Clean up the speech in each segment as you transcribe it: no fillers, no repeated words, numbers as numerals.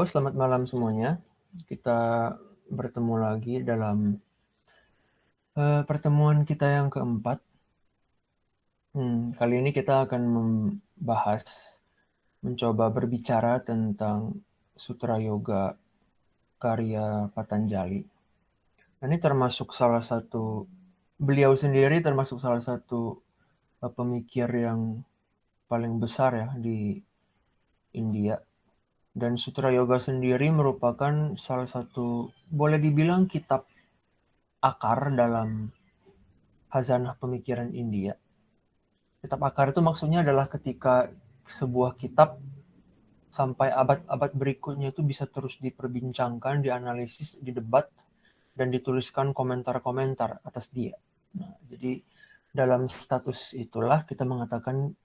Halo, selamat malam semuanya. Kita bertemu lagi dalam pertemuan kita yang keempat. Kali ini kita akan mencoba berbicara tentang Sutra Yoga karya Patanjali. Ini beliau sendiri termasuk salah satu pemikir yang paling besar ya di India. Dan Sutra Yoga sendiri merupakan salah satu, boleh dibilang kitab akar dalam khazanah pemikiran India. Kitab akar itu maksudnya adalah ketika sebuah kitab sampai abad-abad berikutnya itu bisa terus diperbincangkan, dianalisis, didebat, dan dituliskan komentar-komentar atas dia. Nah, jadi dalam status itulah kita mengatakan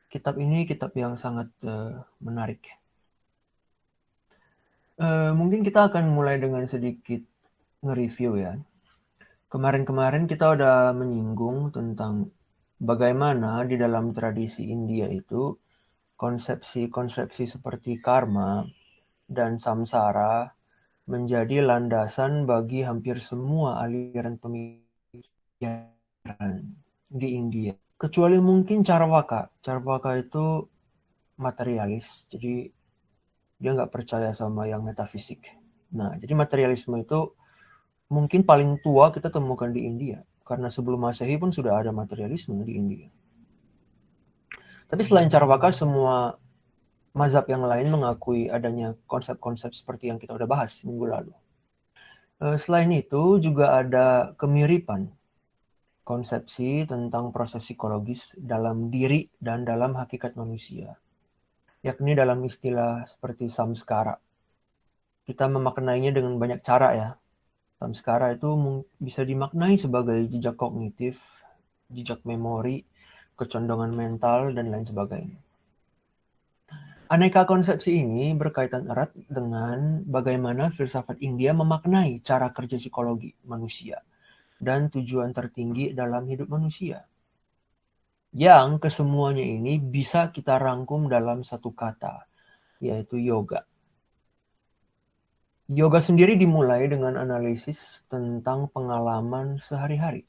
kitab ini kitab yang sangat menarik. Mungkin kita akan mulai dengan sedikit nge-review ya. Kemarin-kemarin kita udah menyinggung tentang bagaimana di dalam tradisi India itu konsepsi-konsepsi seperti karma dan samsara menjadi landasan bagi hampir semua aliran pemikiran di India. Kecuali mungkin Charvaka. Charvaka itu materialis, jadi dia nggak percaya sama yang metafisik. Nah, jadi materialisme itu mungkin paling tua kita temukan di India. Karena sebelum Masehi pun sudah ada materialisme di India. Tapi selain Charvaka, semua mazhab yang lain mengakui adanya konsep-konsep seperti yang kita udah bahas minggu lalu. Selain itu juga ada kemiripan konsepsi tentang proses psikologis dalam diri dan dalam hakikat manusia, yakni dalam istilah seperti samskara. Kita memaknainya dengan banyak cara ya. Samskara itu bisa dimaknai sebagai jejak kognitif, jejak memori, kecondongan mental, dan lain sebagainya. Aneka konsepsi ini berkaitan erat dengan bagaimana filsafat India memaknai cara kerja psikologi manusia dan tujuan tertinggi dalam hidup manusia. Yang kesemuanya ini bisa kita rangkum dalam satu kata, yaitu yoga. Yoga sendiri dimulai dengan analisis tentang pengalaman sehari-hari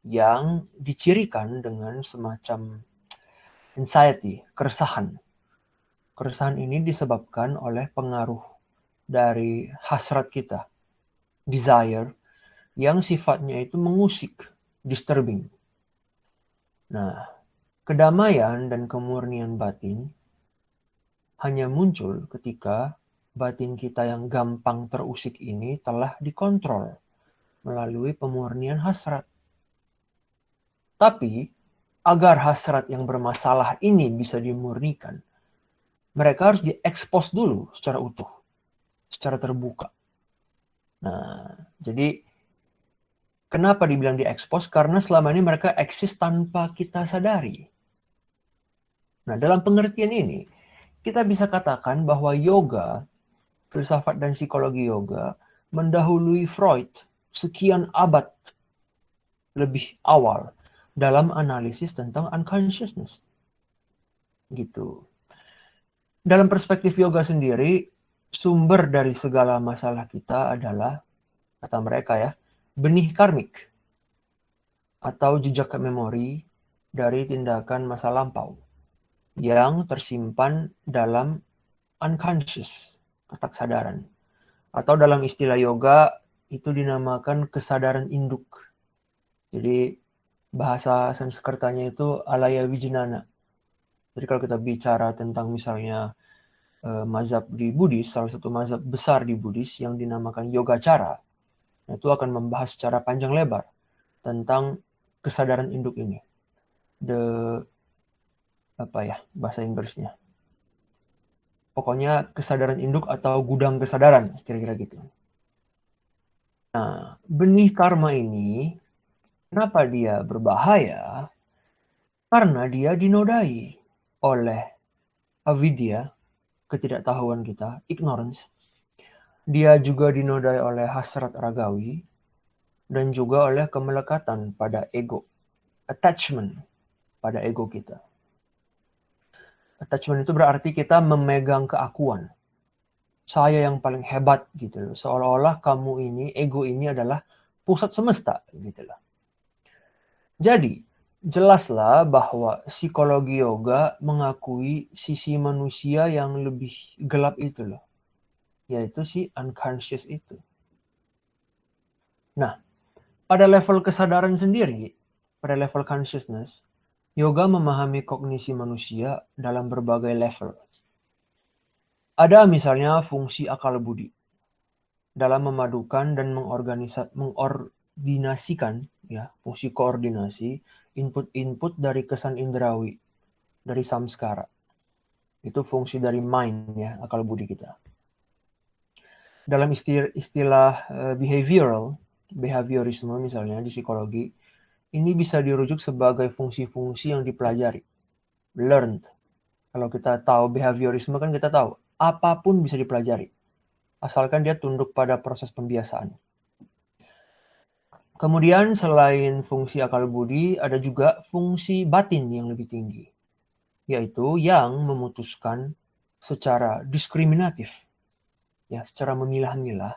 yang dicirikan dengan semacam anxiety, keresahan. Keresahan ini disebabkan oleh pengaruh dari hasrat kita, desire, yang sifatnya itu mengusik, disturbing. Nah, kedamaian dan kemurnian batin hanya muncul ketika batin kita yang gampang terusik ini telah dikontrol melalui pemurnian hasrat. Tapi, agar hasrat yang bermasalah ini bisa dimurnikan, mereka harus diekspos dulu secara utuh, secara terbuka. Nah, jadi kenapa dibilang diekspos? Karena selama ini mereka eksis tanpa kita sadari. Nah, dalam pengertian ini, kita bisa katakan bahwa yoga, filsafat dan psikologi yoga, mendahului Freud sekian abad lebih awal dalam analisis tentang unconsciousness. Gitu. Dalam perspektif yoga sendiri, sumber dari segala masalah kita adalah, kata mereka ya, benih karmik atau jejak memori dari tindakan masa lampau yang tersimpan dalam unconscious, ketaksadaran. Atau dalam istilah yoga itu dinamakan kesadaran induk. Jadi bahasa Sanskertanya itu alaya wijnana. Jadi kalau kita bicara tentang misalnya mazhab di Buddhis, salah satu mazhab besar di Buddhis yang dinamakan Yogacara, itu akan membahas secara panjang lebar tentang kesadaran induk ini. Bahasa Inggrisnya. Pokoknya kesadaran induk atau gudang kesadaran, kira-kira gitu. Nah, benih karma ini, kenapa dia berbahaya? Karena dia dinodai oleh avidya, ketidaktahuan kita, ignorance. Dia juga dinodai oleh hasrat ragawi, dan juga oleh kemelekatan pada ego, attachment pada ego kita. Attachment itu berarti kita memegang keakuan saya yang paling hebat gitu loh. Seolah-olah kamu ini, ego ini adalah pusat semesta gitu loh. Jadi, jelaslah bahwa psikologi yoga mengakui sisi manusia yang lebih gelap itu loh, yaitu si unconscious itu. Nah, pada level kesadaran sendiri, pada level consciousness, yoga memahami kognisi manusia dalam berbagai level. Ada misalnya fungsi akal budi dalam memadukan dan mengordinasikan ya, fungsi koordinasi input-input dari kesan indrawi, dari samskara. Itu fungsi dari mind ya, akal budi kita. Dalam istilah behaviorisme misalnya di psikologi, ini bisa dirujuk sebagai fungsi-fungsi yang dipelajari, learned. Kalau kita tahu behaviorisme kan kita tahu apapun bisa dipelajari, asalkan dia tunduk pada proses pembiasaan. Kemudian selain fungsi akal budi, ada juga fungsi batin yang lebih tinggi, yaitu yang memutuskan secara diskriminatif, ya, secara memilah-milah,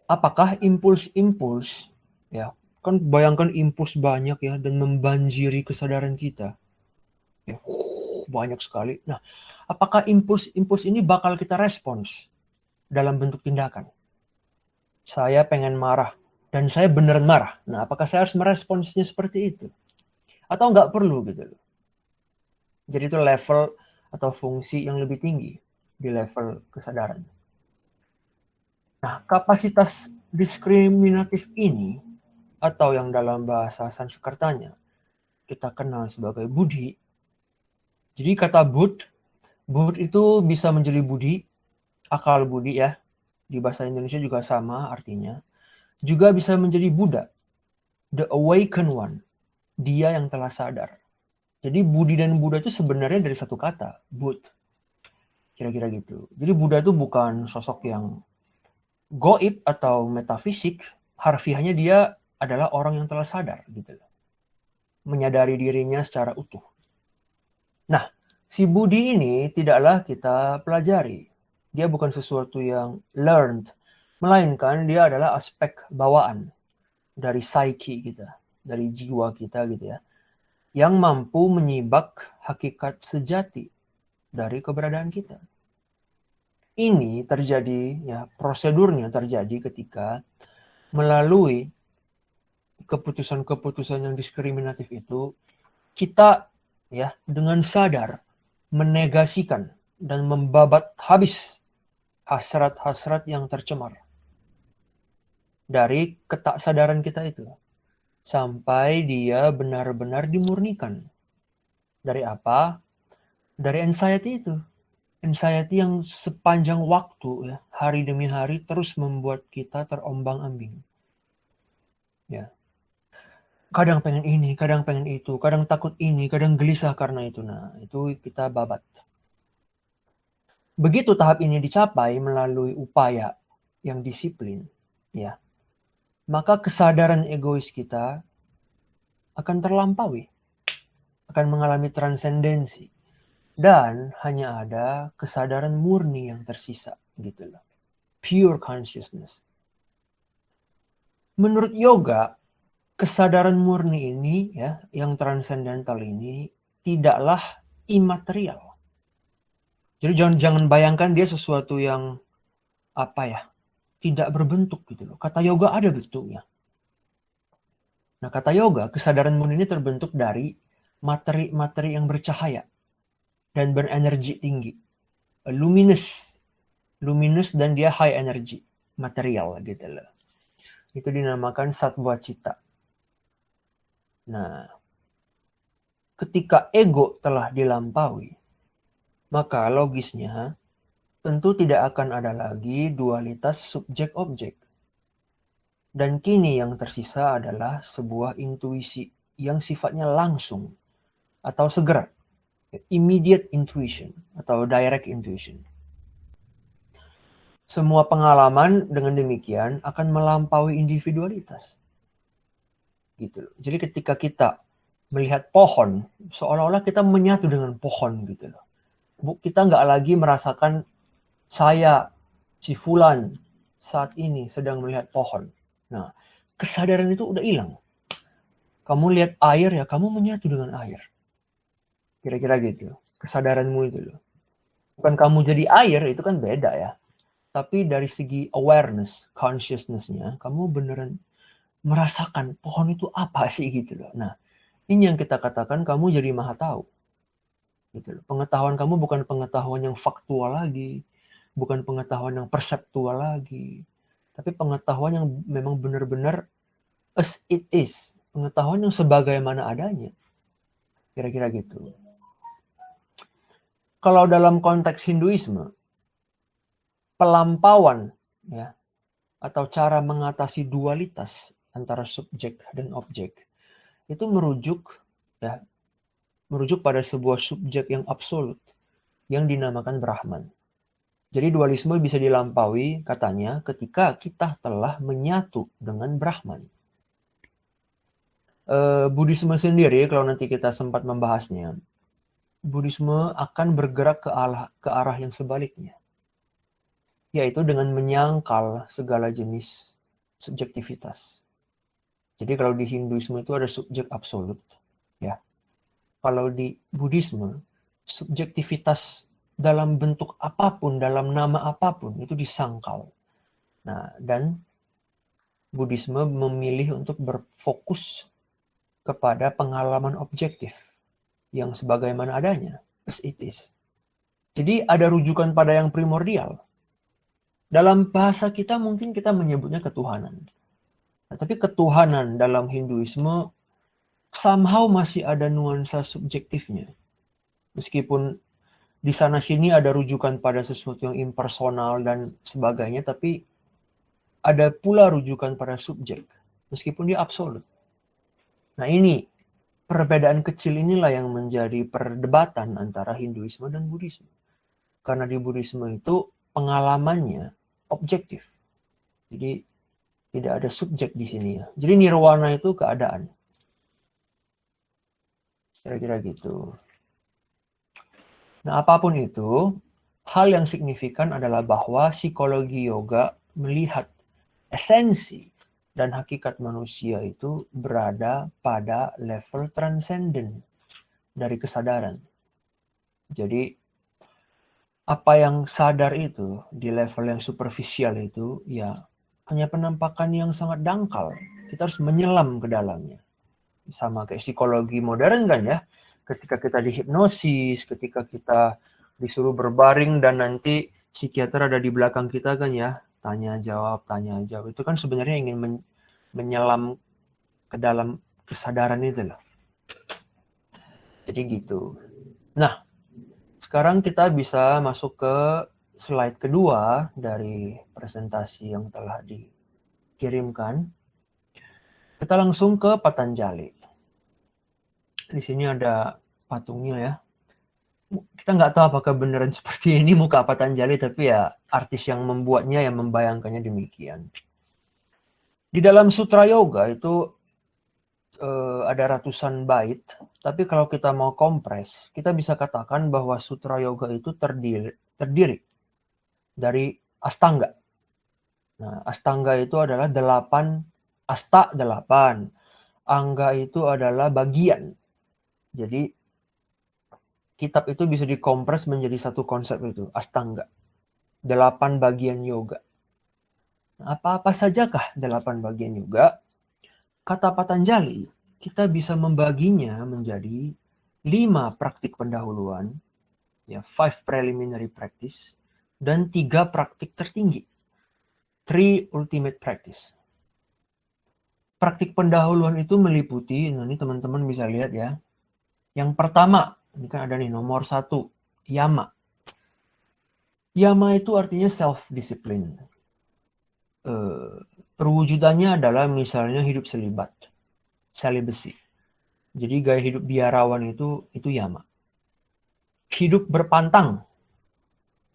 apakah impuls-impuls, ya, kan bayangkan impuls banyak ya dan membanjiri kesadaran kita, ya, banyak sekali. Nah, apakah impuls-impuls ini bakal kita respons dalam bentuk tindakan? Saya pengen marah dan saya beneran marah. Nah, apakah saya harus meresponsnya seperti itu? Atau nggak perlu gitu loh. Jadi itu level atau fungsi yang lebih tinggi di level kesadaran. Nah, kapasitas diskriminatif ini, atau yang dalam bahasa Sanskertanya kita kenal sebagai budi. Jadi kata bud itu bisa menjadi budi, akal budi ya. Di bahasa Indonesia juga sama artinya. Juga bisa menjadi Buddha, the awakened one, dia yang telah sadar. Jadi budi dan Buddha itu sebenarnya dari satu kata, bud. Kira-kira gitu. Jadi Buddha itu bukan sosok yang goib atau metafisik, harfiahnya dia adalah orang yang telah sadar gitu loh. Menyadari dirinya secara utuh. Nah, si budi ini tidaklah kita pelajari. Dia bukan sesuatu yang learned, melainkan dia adalah aspek bawaan dari psyche kita, dari jiwa kita gitu ya, yang mampu menyibak hakikat sejati dari keberadaan kita. Ini terjadi ya, prosedurnya terjadi ketika melalui keputusan-keputusan yang diskriminatif itu kita ya dengan sadar menegasikan dan membabat habis hasrat-hasrat yang tercemar dari ketaksadaran kita itu sampai dia benar-benar dimurnikan. Dari apa? Dari anxiety itu. Anxiety yang sepanjang waktu ya, hari demi hari terus membuat kita terombang-ambing. Ya. Kadang pengen ini, kadang pengen itu, kadang takut ini, kadang gelisah karena itu. Nah, itu kita babat. Begitu tahap ini dicapai melalui upaya yang disiplin, ya, maka kesadaran egois kita akan terlampaui, akan mengalami transendensi, dan hanya ada kesadaran murni yang tersisa, gitu loh. Pure consciousness. Menurut yoga, kesadaran murni ini, ya, yang transendental ini tidaklah imaterial. Jadi jangan bayangkan dia sesuatu yang apa ya, tidak berbentuk gitu loh. Kata yoga ada bentuknya. Nah, kata yoga, kesadaran murni ini terbentuk dari materi-materi yang bercahaya dan berenergi tinggi. Luminous dan dia high energy, material gitu loh. Itu dinamakan sattva citta. Nah, ketika ego telah dilampaui, maka logisnya tentu tidak akan ada lagi dualitas subjek-objek. Dan kini yang tersisa adalah sebuah intuisi yang sifatnya langsung atau segera. Immediate intuition atau direct intuition. Semua pengalaman dengan demikian akan melampaui individualitas. Gitu. Jadi ketika kita melihat pohon, seolah-olah kita menyatu dengan pohon gitu loh. Kita nggak lagi merasakan Saya, si Fulan, saat ini sedang melihat pohon. Nah, kesadaran itu udah hilang. Kamu lihat air ya, kamu menyatu dengan air. Kira-kira gitu. Kesadaranmu itu loh. Bukan kamu jadi air, itu kan beda ya. Tapi dari segi awareness, consciousness-nya, kamu beneran merasakan pohon itu apa sih gitu loh. Nah, ini yang kita katakan kamu jadi maha tahu. Gitu loh. Pengetahuan kamu bukan pengetahuan yang faktual lagi, bukan pengetahuan yang perseptual lagi, tapi pengetahuan yang memang benar-benar as it is, pengetahuan yang sebagaimana adanya. Kira-kira gitu. Kalau dalam konteks Hinduisme, pelampauan ya atau cara mengatasi dualitas antara subjek dan objek itu merujuk pada sebuah subjek yang absolut yang dinamakan Brahman. Jadi dualisme bisa dilampaui katanya ketika kita telah menyatu dengan Brahman. Buddhisme sendiri, kalau nanti kita sempat membahasnya, Buddhisme akan bergerak ke arah yang sebaliknya, yaitu dengan menyangkal segala jenis subjektivitas. Jadi kalau di Hinduisme itu ada subjek absolut, ya. Kalau di Buddhisme, subjektivitas dalam bentuk apapun, dalam nama apapun, itu disangkal. Nah, dan Buddhisme memilih untuk berfokus kepada pengalaman objektif yang sebagaimana adanya, as it is. Jadi ada rujukan pada yang primordial. Dalam bahasa kita mungkin kita menyebutnya ketuhanan. Nah, tapi ketuhanan dalam Hinduisme somehow masih ada nuansa subjektifnya. Meskipun di sana sini ada rujukan pada sesuatu yang impersonal dan sebagainya, tapi ada pula rujukan pada subjek, meskipun dia absolut. Nah ini, perbedaan kecil inilah yang menjadi perdebatan antara Hinduisme dan Buddhisme. Karena di Buddhisme itu pengalamannya objektif. Jadi tidak ada subjek di sini ya. Jadi nirwana itu keadaan. Kira-kira gitu. Nah apapun itu, hal yang signifikan adalah bahwa psikologi yoga melihat esensi dan hakikat manusia itu berada pada level transenden dari kesadaran. Jadi apa yang sadar itu di level yang superficial itu ya hanya penampakan yang sangat dangkal. Kita harus menyelam ke dalamnya. Sama kayak psikologi modern kan ya. Ketika kita dihipnosis, ketika kita disuruh berbaring dan nanti psikiater ada di belakang kita kan ya, tanya jawab. Itu kan sebenarnya ingin menyelam ke dalam kesadaran itu loh. Jadi gitu. Nah, sekarang kita bisa masuk ke slide kedua dari presentasi yang telah dikirimkan. Kita langsung ke Patanjali. Di sini ada patungnya ya. Kita nggak tahu apakah beneran seperti ini muka Patanjali, tapi ya artis yang membuatnya yang membayangkannya demikian. Di dalam Sutra Yoga itu ada ratusan bait, tapi kalau kita mau kompres, kita bisa katakan bahwa Sutra Yoga itu terdiri dari Astanga. Nah, Astanga itu adalah 8, Asta 8, Angga itu adalah bagian. Jadi kitab itu bisa dikompres menjadi satu konsep itu, Astanga. 8 bagian yoga. Nah, apa-apa sajakah 8 bagian yoga? Kata Patanjali, kita bisa membaginya menjadi 5 praktik pendahuluan, ya 5 preliminary practice, dan 3 praktik tertinggi, 3 ultimate practice. Praktik pendahuluan itu meliputi, nah ini teman-teman bisa lihat ya. Yang pertama, ini kan ada nih nomor 1, yama. Yama itu artinya self-discipline. Perwujudannya adalah misalnya hidup celibacy. Jadi gaya hidup biarawan itu yama. Hidup berpantang,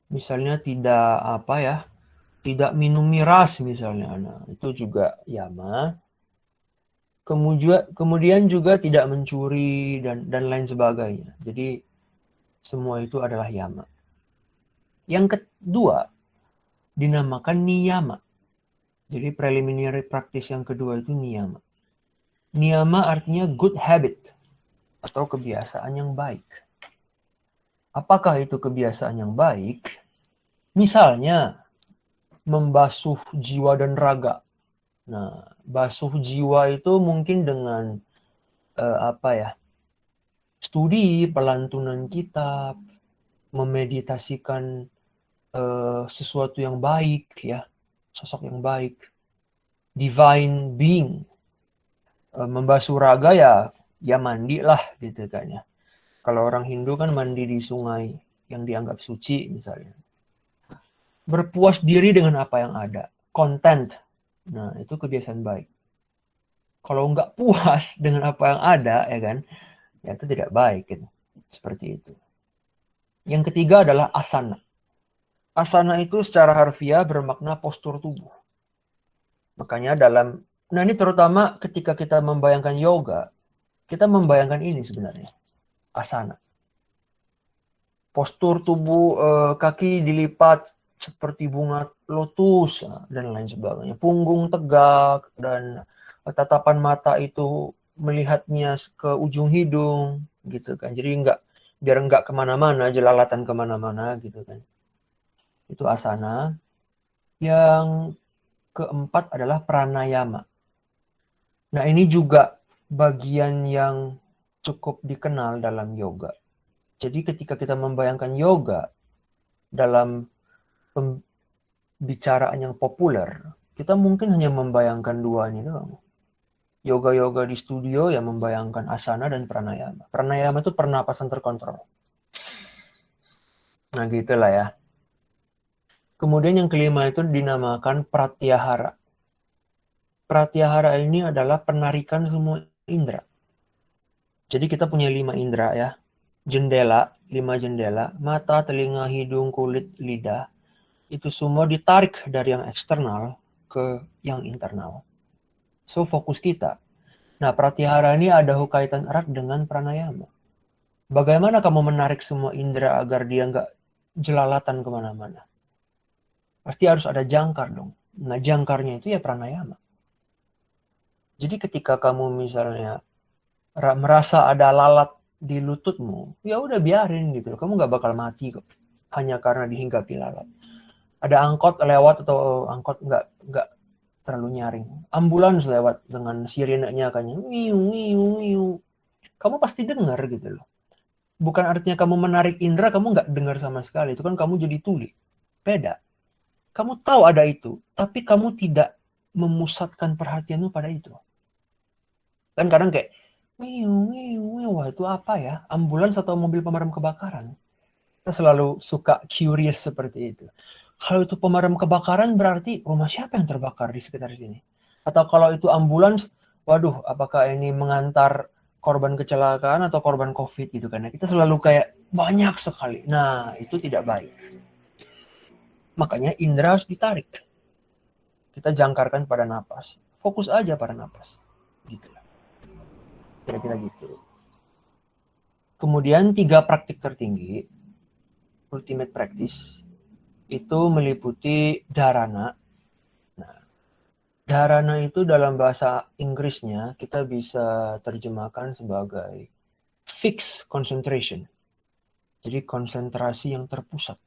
misalnya tidak minum miras misalnya, nah, itu juga yama. Kemudian juga tidak mencuri dan lain sebagainya. Jadi semua itu adalah yama. Yang kedua dinamakan niyama. Jadi preliminary practice yang kedua itu niyama. Niyama artinya good habit atau kebiasaan yang baik. Apakah itu kebiasaan yang baik? Misalnya membasuh jiwa dan raga. Nah, basuh jiwa itu mungkin dengan studi, pelantunan kitab, memeditasikan sesuatu yang baik, ya, sosok yang baik, divine being. Membasuh raga ya mandi lah gitu kan ya. Kalau orang Hindu kan mandi di sungai yang dianggap suci misalnya. Berpuas diri dengan apa yang ada, content. Nah, itu kebiasaan baik. Kalau nggak puas dengan apa yang ada, ya kan, ya itu tidak baik gitu. Seperti itu. Yang ketiga adalah asana. Asana itu secara harfiah bermakna postur tubuh. Makanya nah ini terutama ketika kita membayangkan yoga, kita membayangkan ini sebenarnya, asana. Postur tubuh, kaki dilipat seperti bunga lotus dan lain sebagainya. Punggung tegak dan tatapan mata itu melihatnya ke ujung hidung gitu kan. Jadi biar nggak kemana-mana, jelalatan kemana-mana gitu kan. Itu asana. Yang keempat adalah pranayama. Nah, ini juga bagian yang cukup dikenal dalam yoga. Jadi ketika kita membayangkan yoga dalam pembicaraan yang populer, kita mungkin hanya membayangkan dua ini doang. Yoga-yoga di studio yang membayangkan asana dan pranayama. Pranayama itu pernapasan terkontrol. Nah, gitulah ya. Kemudian yang kelima itu dinamakan pratyahara. Pratyahara ini adalah penarikan semua indera. Jadi kita punya 5 indera ya. Jendela, 5 jendela, mata, telinga, hidung, kulit, lidah. Itu semua ditarik dari yang eksternal ke yang internal. So, fokus kita. Nah, pratyahara ini ada kaitan erat dengan pranayama. Bagaimana kamu menarik semua indera agar dia nggak jelalatan kemana-mana? Pasti harus ada jangkar dong. Nah, jangkarnya itu ya pranayama. Jadi ketika kamu misalnya merasa ada lalat di lututmu, ya udah biarin gitu. Kamu nggak bakal mati kok. Hanya karena dihinggapi lalat. Ada angkot lewat atau angkot nggak terlalu nyaring. Ambulans lewat dengan sirenenya kan, wiu wiu wiu. Kamu pasti dengar gitu loh. Bukan artinya kamu menarik indera, kamu nggak dengar sama sekali. Itu kan kamu jadi tuli. Beda. Kamu tahu ada itu, tapi kamu tidak memusatkan perhatianmu pada itu. Kan kadang kayak, wiu wiu wiu, wah itu apa ya? Ambulans atau mobil pemadam kebakaran? Kita selalu suka curious seperti itu. Kalau itu pemadam kebakaran berarti rumah siapa yang terbakar di sekitar sini? Atau kalau itu ambulans, waduh, apakah ini mengantar korban kecelakaan atau korban COVID gitu kan? Kita selalu kayak banyak sekali. Nah, itu tidak baik. Makanya indera harus ditarik. Kita jangkarkan pada napas. Fokus aja pada napas. Gitu lah. Kira-kira gitu. Kemudian 3 praktik tertinggi, ultimate practice, itu meliputi dharana. Nah, dharana itu dalam bahasa Inggrisnya kita bisa terjemahkan sebagai fixed concentration. Jadi konsentrasi yang terpusat.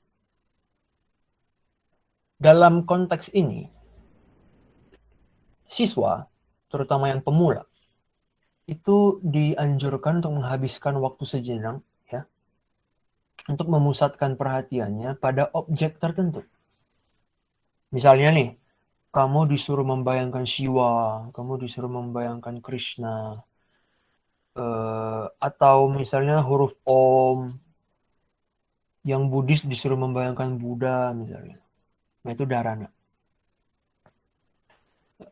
Dalam konteks ini, siswa, terutama yang pemula, itu dianjurkan untuk menghabiskan waktu sejenak ya, untuk memusatkan perhatiannya pada objek tertentu. Misalnya nih, kamu disuruh membayangkan Shiva, kamu disuruh membayangkan Krishna, atau misalnya huruf Om, yang Buddhis disuruh membayangkan Buddha misalnya. Nah, itu dharana.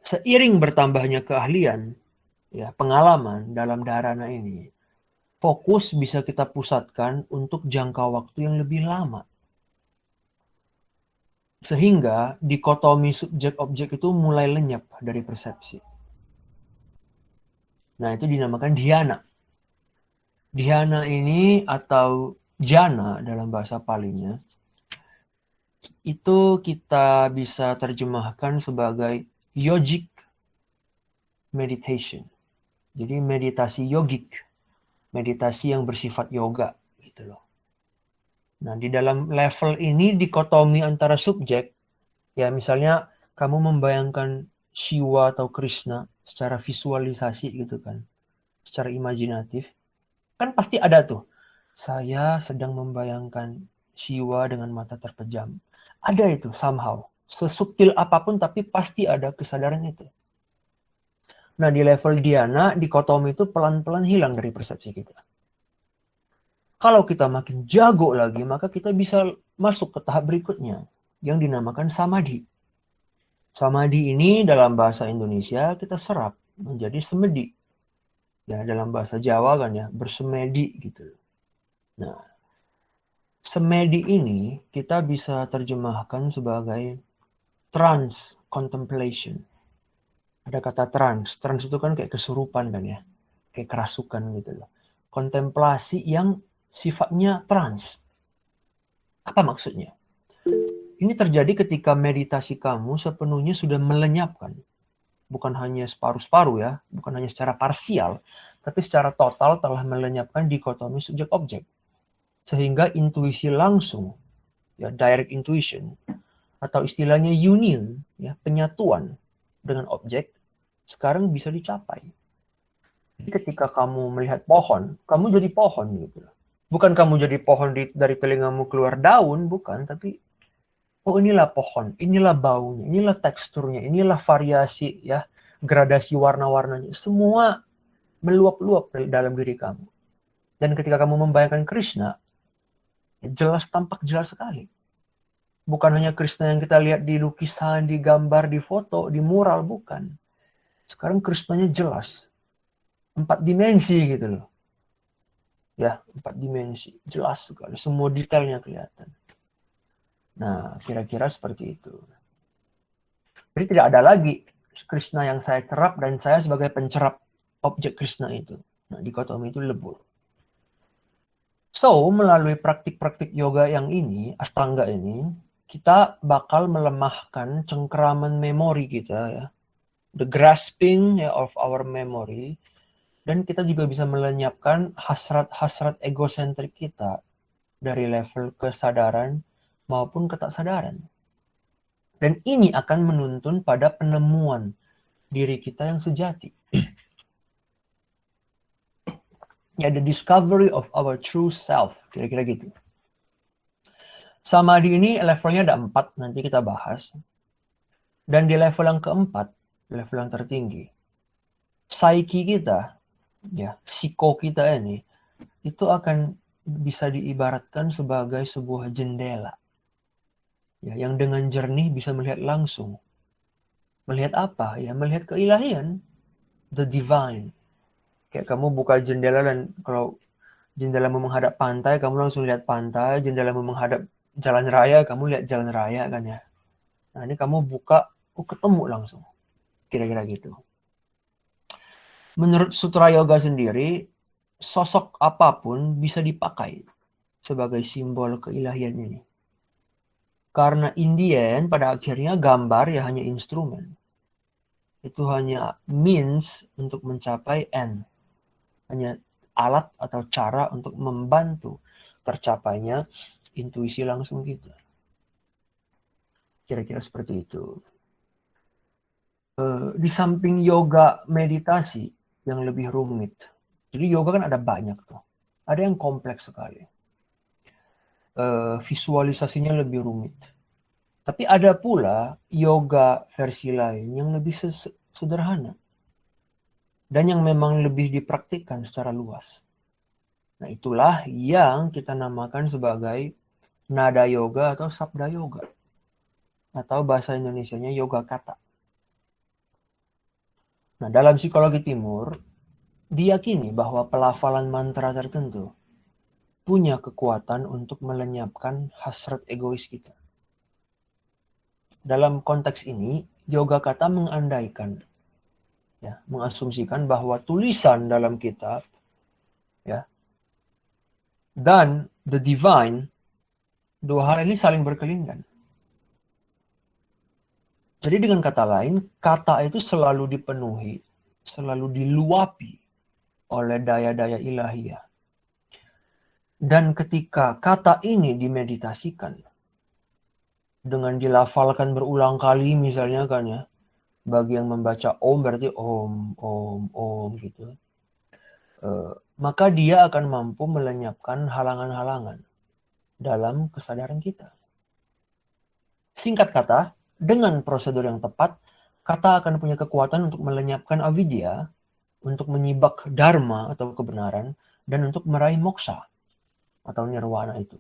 Seiring bertambahnya keahlian, ya, pengalaman dalam dharana ini, fokus bisa kita pusatkan untuk jangka waktu yang lebih lama. Sehingga dikotomi subjek-objek itu mulai lenyap dari persepsi. Nah, itu dinamakan dhyana. Dhyana ini atau jhana dalam bahasa Palinya, itu kita bisa terjemahkan sebagai yogic meditation. Jadi meditasi yogik, meditasi yang bersifat yoga gitu loh. Nah, di dalam level ini dikotomi antara subjek, ya misalnya kamu membayangkan Shiva atau Krishna secara visualisasi gitu kan, secara imajinatif, kan pasti ada tuh. Saya sedang membayangkan Shiva dengan mata terpejam. Ada itu somehow. Sesubtil apapun tapi pasti ada kesadaran itu. Nah, di level dhyana, dikotomi itu pelan-pelan hilang dari persepsi kita. Kalau kita makin jago lagi, maka kita bisa masuk ke tahap berikutnya yang dinamakan samadhi. Samadhi ini dalam bahasa Indonesia kita serap menjadi semedi. Ya, dalam bahasa Jawa kan ya, bersemedi gitu. Nah, semedi ini kita bisa terjemahkan sebagai trance contemplation. Ada kata trance. Trance itu kan kayak kesurupan kan ya. Kayak kerasukan gitu loh. Kontemplasi yang sifatnya trance. Apa maksudnya? Ini terjadi ketika meditasi kamu sepenuhnya sudah melenyapkan. Bukan hanya separuh-separuh ya, bukan hanya secara parsial, tapi secara total telah melenyapkan dikotomi subjek-objek. Sehingga intuisi langsung, ya direct intuition, atau istilahnya union, ya penyatuan dengan objek, sekarang bisa dicapai. Jadi ketika kamu melihat pohon, kamu jadi pohon gitu. Bukan kamu jadi pohon dari telingamu keluar daun, bukan, tapi oh inilah pohon, inilah baunya, inilah teksturnya, inilah variasi ya, gradasi warna-warnanya. Semua meluap-luap dalam diri kamu. Dan ketika kamu membayangkan Krishna, jelas tampak jelas sekali. Bukan hanya Krishna yang kita lihat di lukisan, di gambar, di foto, di mural, bukan. Sekarang Krishnanya jelas. 4 dimensi gitu loh. Ya, 4 dimensi. Jelas sekali. Semua detailnya kelihatan. Nah, kira-kira seperti itu. Jadi tidak ada lagi Krishna yang saya cerap dan saya sebagai pencerap objek Krishna itu. Nah, dikotomi itu lebur. So, melalui praktik-praktik yoga yang ini, Ashtanga ini, kita bakal melemahkan cengkeraman memori kita ya. The grasping of our memory. Dan kita juga bisa melenyapkan hasrat-hasrat egosentrik kita dari level kesadaran maupun ketaksadaran. Dan ini akan menuntun pada penemuan diri kita yang sejati. Ya, the discovery of our true self. Kira-kira gitu. Samadhi ini levelnya ada 4, nanti kita bahas. Dan di level yang keempat, level yang tertinggi, psyche kita, ya, psiko kita ini, itu akan bisa diibaratkan sebagai sebuah jendela. Ya, yang dengan jernih bisa melihat langsung. Melihat apa? Ya, melihat keilahian. The divine. Kayak kamu buka jendela dan kalau jendelamu menghadap pantai, kamu langsung lihat pantai. Jendelamu menghadap jalan raya, kamu lihat jalan raya kan ya. Nah, ini kamu buka, ketemu langsung. Kira-kira gitu. Menurut Sutra Yoga sendiri, sosok apapun bisa dipakai sebagai simbol keilahian ini. Karena in the end, pada akhirnya gambar ya hanya instrumen. Itu hanya means untuk mencapai end. Hanya alat atau cara untuk membantu tercapainya intuisi langsung kita. Kira-kira seperti itu. Di samping yoga meditasi yang lebih rumit. Jadi yoga kan ada banyak tuh. Ada yang kompleks sekali. Visualisasinya lebih rumit. Tapi ada pula yoga versi lain yang lebih sederhana. Dan yang memang lebih dipraktikkan secara luas. Nah, itulah yang kita namakan sebagai nada yoga atau sabda yoga. Atau bahasa Indonesianya yoga kata. Nah, dalam psikologi timur, diyakini bahwa pelafalan mantra tertentu punya kekuatan untuk melenyapkan hasrat egois kita. Dalam konteks ini, yoga kata mengandaikan, ya, mengasumsikan bahwa tulisan dalam kitab, ya, dan the divine, dua hal ini saling berkelindan. Jadi dengan kata lain, kata itu selalu dipenuhi, selalu diluapi oleh daya-daya ilahiyah. Dan ketika kata ini dimeditasikan, dengan dilafalkan berulang kali misalnya kan ya, bagi yang membaca om berarti om gitu. Maka dia akan mampu melenyapkan halangan-halangan dalam kesadaran kita. Singkat kata, dengan prosedur yang tepat, kata akan punya kekuatan untuk melenyapkan avidya, untuk menyibak dharma atau kebenaran, dan untuk meraih moksha atau nirwana itu.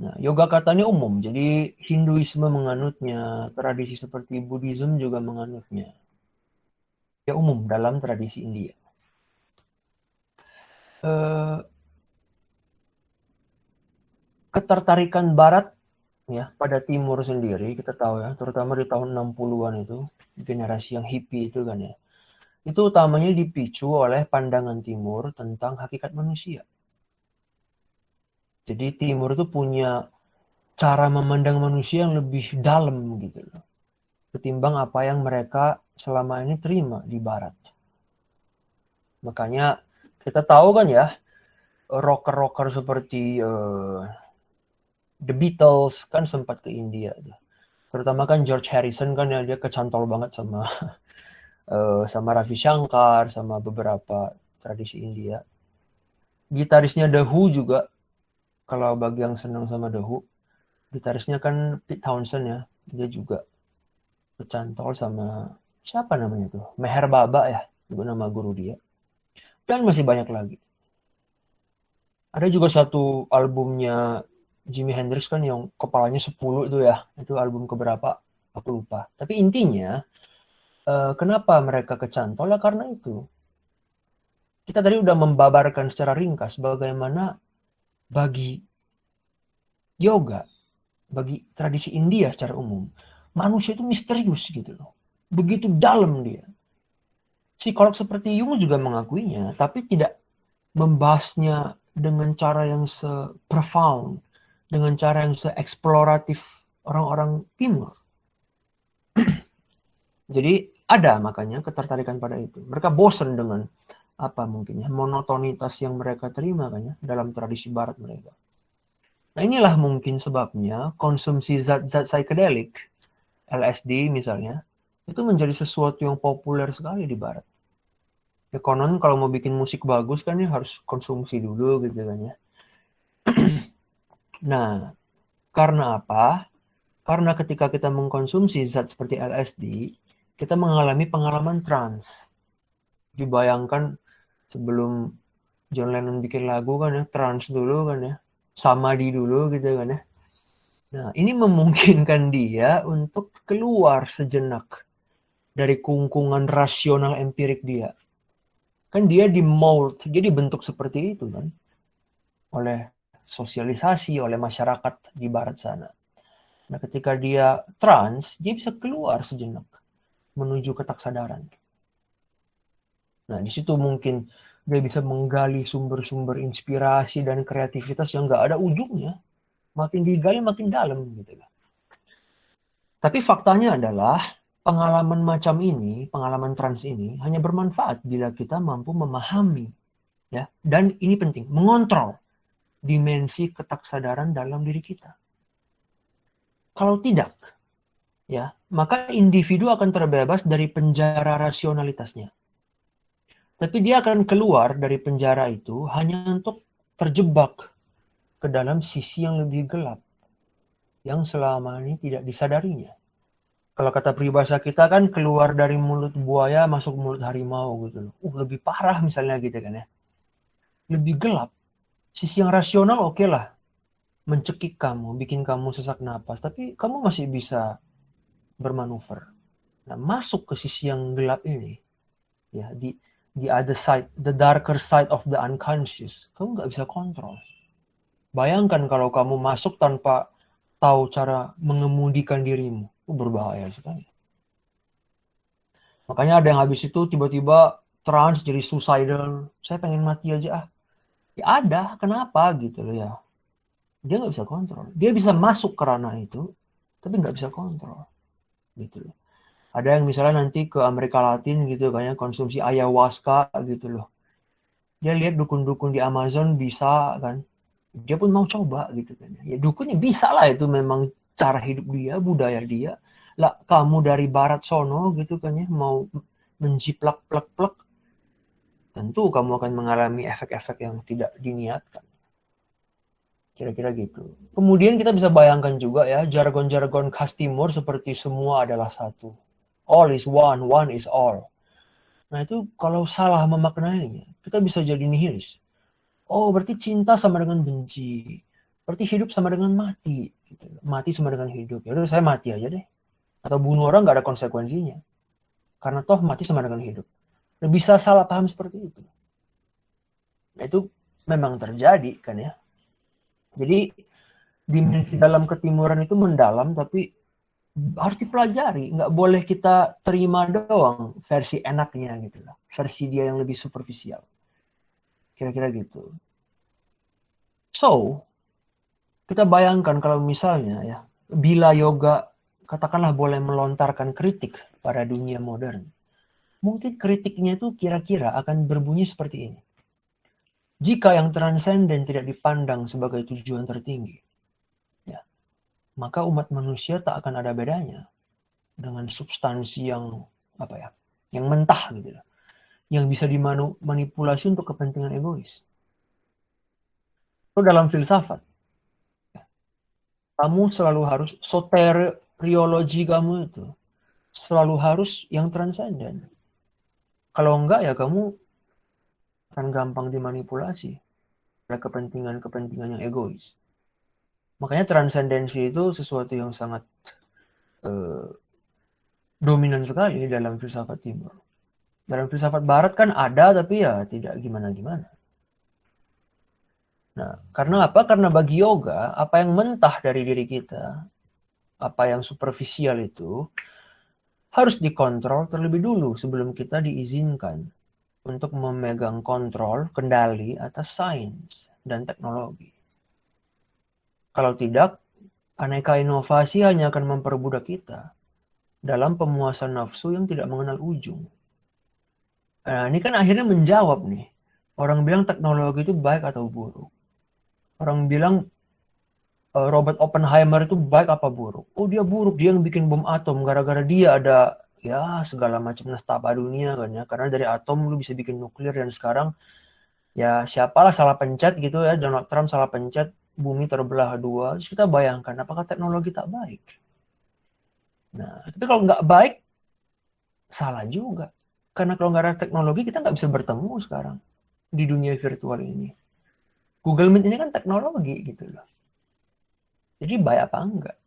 Nah, yoga katanya umum, jadi Hinduisme menganutnya, tradisi seperti Buddhism juga menganutnya. Ya umum dalam tradisi India. Ketertarikan Barat ya pada Timur sendiri, kita tahu ya, terutama di tahun 60-an itu, generasi yang hippie itu kan ya, itu utamanya dipicu oleh pandangan Timur tentang hakikat manusia. Jadi Timur itu punya cara memandang manusia yang lebih dalam gitu loh, ketimbang apa yang mereka selama ini terima di Barat. Makanya kita tahu kan ya, rocker-rocker seperti The Beatles kan sempat ke India. Terutama kan George Harrison kan ya, dia kecantol banget sama sama Ravi Shankar, sama beberapa tradisi India. Gitarisnya The Who juga, kalau bagi yang senang sama The Who, gitarisnya kan Pete Townshend ya, dia juga kecantol sama siapa namanya tuh, Meher Baba ya, juga nama guru dia. Dan masih banyak lagi. Ada juga satu albumnya Jimi Hendrix kan yang kepalanya 10 itu ya, itu album keberapa aku lupa. Tapi intinya kenapa mereka kecantol ya karena itu. Kita tadi udah membabarkan secara ringkas bagaimana bagi yoga, bagi tradisi India secara umum, manusia itu misterius gitu loh. Begitu dalam dia. Psikolog seperti Jung juga mengakuinya, tapi tidak membahasnya dengan cara yang se-profound, dengan cara yang se-eksploratif orang-orang timur. Jadi ada makanya ketertarikan pada itu. Mereka bosan dengan apa mungkin ya, monotonitas yang mereka terima kan ya, dalam tradisi barat mereka. Nah inilah mungkin sebabnya konsumsi zat-zat psikedelik, LSD misalnya, itu menjadi sesuatu yang populer sekali di barat. Ya konon kalau mau bikin musik bagus kan ya harus konsumsi dulu gitu kan ya. Nah, karena apa? Karena ketika kita mengkonsumsi zat seperti LSD, kita mengalami pengalaman trans. Dibayangkan sebelum John Lennon bikin lagu kan ya, trans dulu kan ya, samadhi dulu gitu kan ya. Nah, ini memungkinkan dia untuk keluar sejenak dari kungkungan rasional empirik dia. Kan dia di-mold, dia dibentuk seperti itu kan, oleh sosialisasi, oleh masyarakat di barat sana. Nah, ketika dia trans, dia bisa keluar sejenak menuju ketaksadaran. Nah, di situ mungkin dia bisa menggali sumber-sumber inspirasi dan kreativitas yang nggak ada ujungnya. Makin digali, makin dalam gitu. Tapi faktanya adalah pengalaman macam ini, pengalaman trans ini hanya bermanfaat bila kita mampu memahami, ya, dan ini penting, mengontrol dimensi ketaksadaran dalam diri kita. Kalau tidak, ya, maka individu akan terbebas dari penjara rasionalitasnya. Tapi dia akan keluar dari penjara itu hanya untuk terjebak ke dalam sisi yang lebih gelap, yang selama ini tidak disadarinya. Kalau kata peribahasa kita kan keluar dari mulut buaya masuk mulut harimau gitu loh. Lebih parah misalnya gitu kan ya. Lebih gelap. Sisi yang rasional oke lah. Mencekik kamu, bikin kamu sesak napas. Tapi kamu masih bisa bermanuver. Nah, masuk ke sisi yang gelap ini. Ya, the other side, the darker side of the unconscious. Kamu nggak bisa kontrol. Bayangkan kalau kamu masuk tanpa tahu cara mengemudikan dirimu. Berbahaya sekali. Makanya ada yang habis itu tiba-tiba trans jadi suicidal. Saya pengen mati aja ah. Ya ada, kenapa gitu loh ya. Dia nggak bisa kontrol. Dia bisa masuk ke ranah itu, tapi nggak bisa kontrol. gitu loh. Ada yang misalnya nanti ke Amerika Latin gitu kayaknya konsumsi ayahuasca gitu loh. Dia lihat dukun-dukun di Amazon bisa kan, dia pun mau coba gitu kan. Ya dukunnya bisa lah, itu memang cara hidup dia, budaya dia. Lah kamu dari barat sono gitu kan ya, mau menjiplak plek-plek, tentu kamu akan mengalami efek-efek yang tidak diniatkan. Kira-kira gitu. Kemudian kita bisa bayangkan juga ya, jargon-jargon khas timur seperti semua adalah satu. All is one is all. Nah itu kalau salah memaknainya, kita bisa jadi nihilis. Oh berarti cinta sama dengan benci. Berarti hidup sama dengan mati. Gitu. Mati sama dengan hidup. Ya udah saya mati aja deh. Atau bunuh orang nggak ada konsekuensinya. Karena toh mati sama dengan hidup. Dan bisa salah paham seperti itu. Nah itu memang terjadi kan ya. Jadi dimensi dalam ketimuran itu mendalam, tapi harus dipelajari. Nggak boleh kita terima doang versi enaknya gitu lah. Versi dia yang lebih superficial. Kira-kira gitu. So, kita bayangkan kalau misalnya ya, bila yoga katakanlah boleh melontarkan kritik pada dunia modern. Mungkin kritiknya itu kira-kira akan berbunyi seperti ini. Jika yang transenden tidak dipandang sebagai tujuan tertinggi, ya, maka umat manusia tak akan ada bedanya dengan substansi yang yang mentah gitu, yang bisa dimanipulasi untuk kepentingan egois. Itu dalam filsafat, kamu selalu harus soteriologi kamu itu selalu harus yang transenden. Kalau enggak ya kamu akan gampang dimanipulasi oleh kepentingan-kepentingan yang egois. Makanya transendensi itu sesuatu yang sangat dominan sekali dalam filsafat timur. Dalam filsafat barat kan ada, tapi ya tidak gimana-gimana. Nah, karena apa? Karena bagi yoga, apa yang mentah dari diri kita, apa yang superficial itu, harus dikontrol terlebih dulu sebelum kita diizinkan untuk memegang kontrol, kendali atas sains dan teknologi. Kalau tidak, aneka inovasi hanya akan memperbudak kita dalam pemuasan nafsu yang tidak mengenal ujung. Nah, ini kan akhirnya menjawab nih. Orang bilang teknologi itu baik atau buruk. Orang bilang Robert Oppenheimer itu baik apa buruk? Oh dia buruk, dia yang bikin bom atom. Gara-gara dia ada ya segala macam nestapa dunia kan ya. Karena dari atom lu bisa bikin nuklir, dan sekarang ya siapalah salah pencet gitu ya, Donald Trump salah pencet, bumi terbelah dua. Terus kita bayangkan apakah teknologi tak baik? Nah, tapi kalau nggak baik, salah juga. Karena kalau nggak ada teknologi, kita nggak bisa bertemu sekarang di dunia virtual ini. Google Meet ini kan teknologi gitu loh. Jadi baik apa enggak?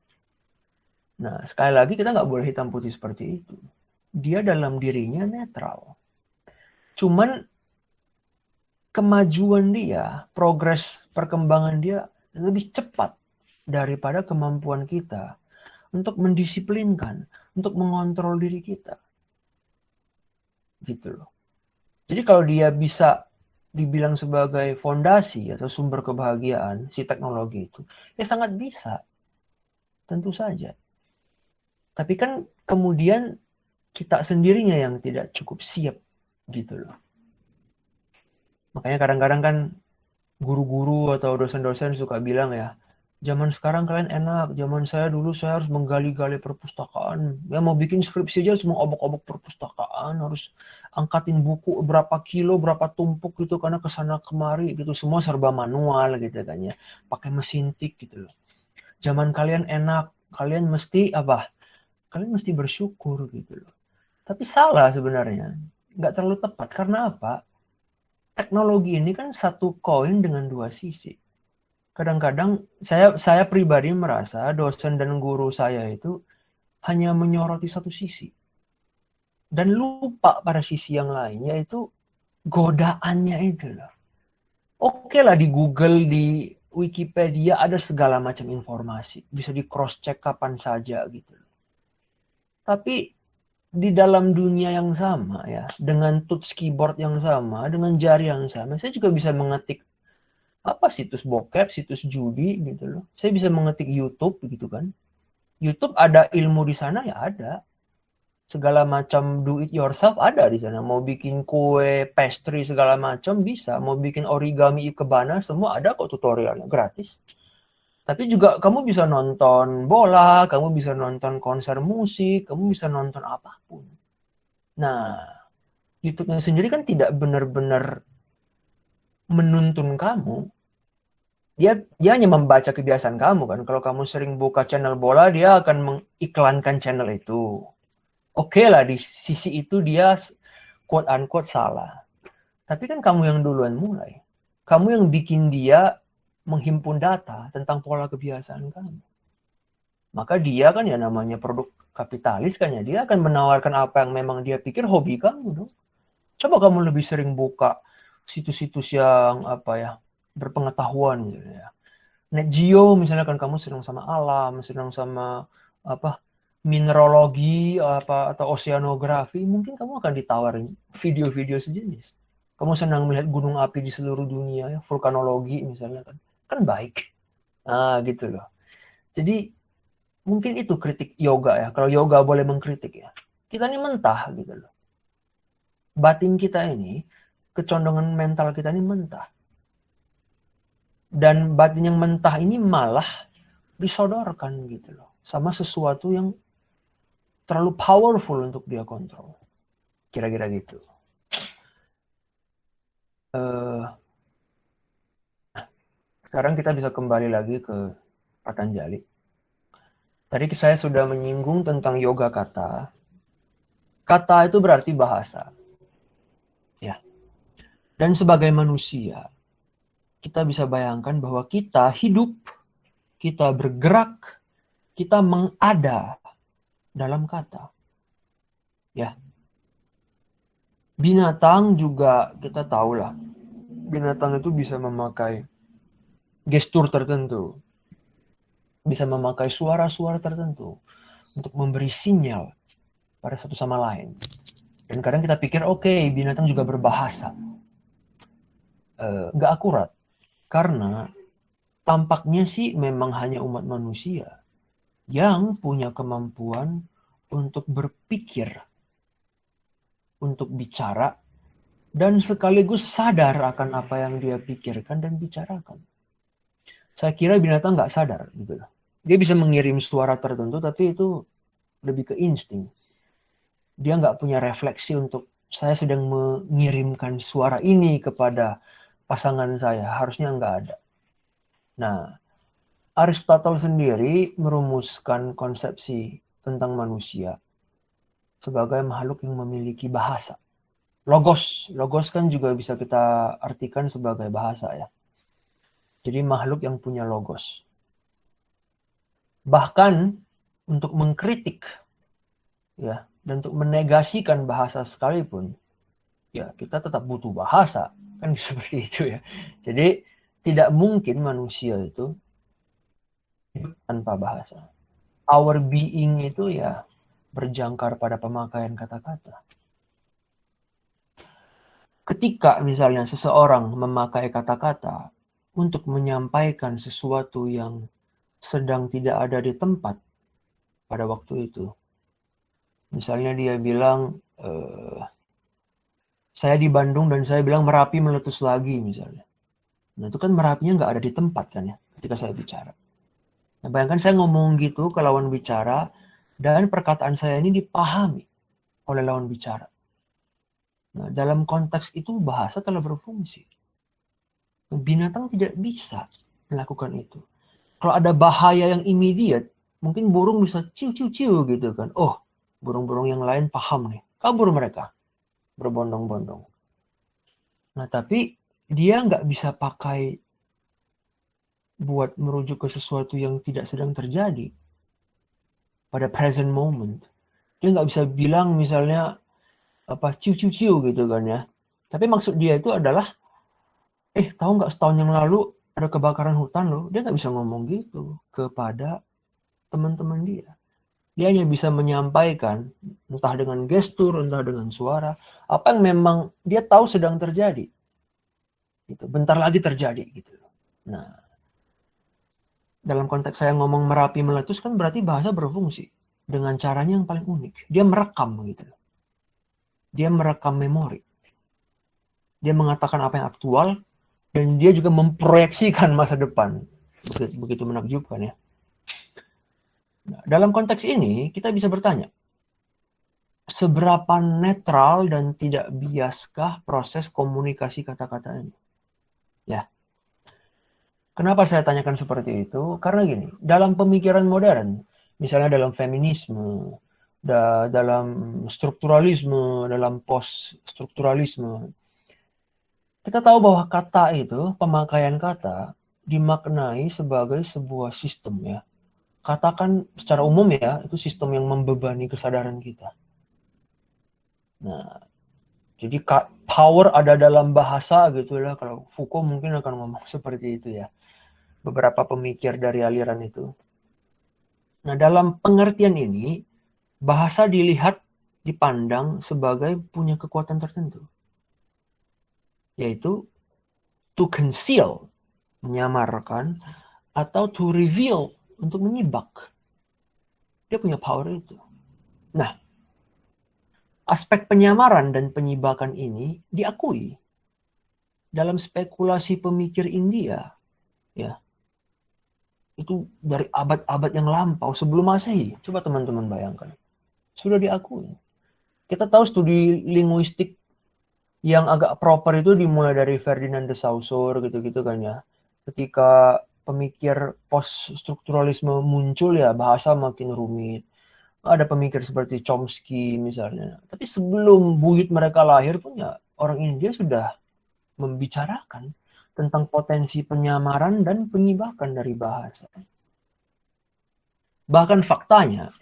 Nah, sekali lagi kita nggak boleh hitam putih seperti itu. Dia dalam dirinya netral. Cuman kemajuan dia, progres perkembangan dia lebih cepat daripada kemampuan kita untuk mendisiplinkan, untuk mengontrol diri kita. Gitu loh. Jadi kalau dia bisa dibilang sebagai fondasi atau sumber kebahagiaan si teknologi itu, ya sangat bisa. Tentu saja. Tapi kan kemudian kita sendirinya yang tidak cukup siap gitu loh. Makanya kadang-kadang kan guru-guru atau dosen-dosen suka bilang ya, zaman sekarang kalian enak, zaman saya dulu saya harus menggali-gali perpustakaan. Ya mau bikin skripsi aja harus mengobok-obok perpustakaan, harus angkatin buku berapa kilo, berapa tumpuk gitu karena kesana kemari gitu, semua serba manual gitu kan ya, pakai mesin tik gitu loh. Zaman kalian enak, kalian mesti apa? Kalian mesti bersyukur gitu loh. Tapi salah sebenarnya, nggak terlalu tepat. Karena apa? Teknologi ini kan satu koin dengan dua sisi. Kadang-kadang saya pribadi merasa dosen dan guru saya itu hanya menyoroti satu sisi. Dan lupa pada sisi yang lain, yaitu godaannya itu loh. Oke lah di Google, di Wikipedia ada segala macam informasi. Bisa di cross check kapan saja gitu. Tapi di dalam dunia yang sama ya, dengan touch keyboard yang sama, dengan jari yang sama, saya juga bisa mengetik apa situs bokep, situs judi gitu loh. Saya bisa mengetik YouTube gitu kan. YouTube ada ilmu di sana ya ada. segala macam do it yourself ada di sana. Mau bikin kue, pastry segala macam bisa. Mau bikin origami ikebana semua ada kok tutorialnya gratis. Tapi juga kamu bisa nonton bola, kamu bisa nonton konser musik, kamu bisa nonton apapun. Nah, YouTube-nya sendiri kan tidak benar-benar menuntun kamu. Dia hanya membaca kebiasaan kamu kan. Kalau kamu sering buka channel bola, dia akan mengiklankan channel itu. Oke lah, di sisi itu dia quote unquote salah. Tapi kan kamu yang duluan mulai. Kamu yang bikin dia menghimpun data tentang pola kebiasaan kamu. Maka dia kan ya namanya produk kapitalis kan ya. Dia akan menawarkan apa yang memang dia pikir hobi kamu dong. Coba kamu lebih sering buka situs-situs yang apa ya, berpengetahuan gitu ya. Net Geo misalnya kan kamu senang sama alam, senang sama apa mineralogi apa atau oceanografi, mungkin kamu akan ditawarin video-video sejenis. Kamu senang melihat gunung api di seluruh dunia ya, vulkanologi misalnya kan. Kan baik. Nah, gitu loh. Jadi mungkin itu kritik yoga ya. Kalau yoga boleh mengkritik ya. Kita ini mentah gitu loh. Batin kita ini, kecondongan mental kita ini mentah. Dan batin yang mentah ini malah disodorkan gitu loh. Sama sesuatu yang terlalu powerful untuk dia kontrol. Kira-kira gitu. Sekarang kita bisa kembali lagi ke Patanjali. Tadi saya sudah menyinggung tentang yoga kata. Kata itu berarti bahasa. Ya. Dan sebagai manusia, kita bisa bayangkan bahwa kita hidup, kita bergerak, kita mengada dalam kata. Ya. Binatang juga kita tahu lah. Binatang itu bisa memakai gestur tertentu. Bisa memakai suara-suara tertentu untuk memberi sinyal pada satu sama lain. Dan kadang kita pikir, oke, binatang juga berbahasa. Nggak akurat. Karena tampaknya sih memang hanya umat manusia yang punya kemampuan untuk berpikir, untuk bicara, dan sekaligus sadar akan apa yang dia pikirkan dan bicarakan. Saya kira binatang nggak sadar gitu. Dia bisa mengirim suara tertentu, tapi itu lebih ke insting. Dia nggak punya refleksi untuk saya sedang mengirimkan suara ini kepada pasangan saya. Harusnya nggak ada. Nah, Aristotle sendiri merumuskan konsepsi tentang manusia sebagai makhluk yang memiliki bahasa. Logos kan juga bisa kita artikan sebagai bahasa ya. Jadi makhluk yang punya logos. Bahkan untuk mengkritik ya dan untuk menegasikan bahasa sekalipun, ya kita tetap butuh bahasa kan seperti itu ya. Jadi tidak mungkin manusia itu tanpa bahasa. Our being itu ya berjangkar pada pemakaian kata-kata. Ketika misalnya seseorang memakai kata-kata untuk menyampaikan sesuatu yang sedang tidak ada di tempat pada waktu itu. Misalnya dia bilang, saya di Bandung dan saya bilang Merapi meletus lagi misalnya. Nah itu kan Merapinya nggak ada di tempat kan ya ketika saya bicara. Nah, bayangkan saya ngomong gitu ke lawan bicara dan perkataan saya ini dipahami oleh lawan bicara. Nah, dalam konteks itu bahasa telah berfungsi. Binatang tidak bisa melakukan itu. Kalau ada bahaya yang immediate, mungkin burung bisa ciu-ciu-ciu gitu kan. Oh, burung-burung yang lain paham nih. Kabur mereka. Berbondong-bondong. Nah, tapi dia nggak bisa pakai buat merujuk ke sesuatu yang tidak sedang terjadi pada present moment. Dia nggak bisa bilang misalnya apa ciu-ciu-ciu gitu kan ya. Tapi maksud dia itu adalah tahu nggak setahun yang lalu ada kebakaran hutan loh. Dia nggak bisa ngomong gitu kepada teman-teman dia. Dia hanya bisa menyampaikan entah dengan gestur, entah dengan suara, apa yang memang dia tahu sedang terjadi. Gitu. Bentar lagi terjadi gitu. Nah, dalam konteks saya ngomong Merapi meletus kan berarti bahasa berfungsi. dengan caranya yang paling unik. Dia merekam gitu. Dia merekam memori. Dia mengatakan apa yang aktual dan dia juga memproyeksikan masa depan. Begitu menakjubkan ya. Nah, dalam konteks ini kita bisa bertanya, seberapa netral dan tidak biaskah proses komunikasi kata-kata ini? Ya. Kenapa saya tanyakan seperti itu? Karena gini, dalam pemikiran modern, misalnya dalam feminisme, dalam strukturalisme, dalam post-strukturalisme, kita tahu bahwa kata itu, pemakaian kata, dimaknai sebagai sebuah sistem ya. Katakan secara umum ya, itu sistem yang membebani kesadaran kita. Nah, jadi power ada dalam bahasa gitu lah. Kalau Foucault mungkin akan ngomong seperti itu ya. Beberapa pemikir dari aliran itu. Nah, dalam pengertian ini, bahasa dilihat, dipandang sebagai punya kekuatan tertentu. Yaitu to conceal, menyamarkan, atau to reveal, untuk menyibak. Dia punya power itu. Nah, aspek penyamaran dan penyibakan ini diakui dalam spekulasi pemikir India. Ya, itu dari abad-abad yang lampau sebelum Masehi. Coba teman-teman bayangkan. Sudah diakui. Kita tahu studi linguistik yang agak proper itu dimulai dari Ferdinand de Saussure gitu-gitu kan ya. Ketika pemikir post-strukturalisme muncul ya, bahasa makin rumit. Ada pemikir seperti Chomsky misalnya. Tapi sebelum buyut mereka lahir pun ya, orang India sudah membicarakan tentang potensi penyamaran dan penyibakan dari bahasa. Bahkan faktanya,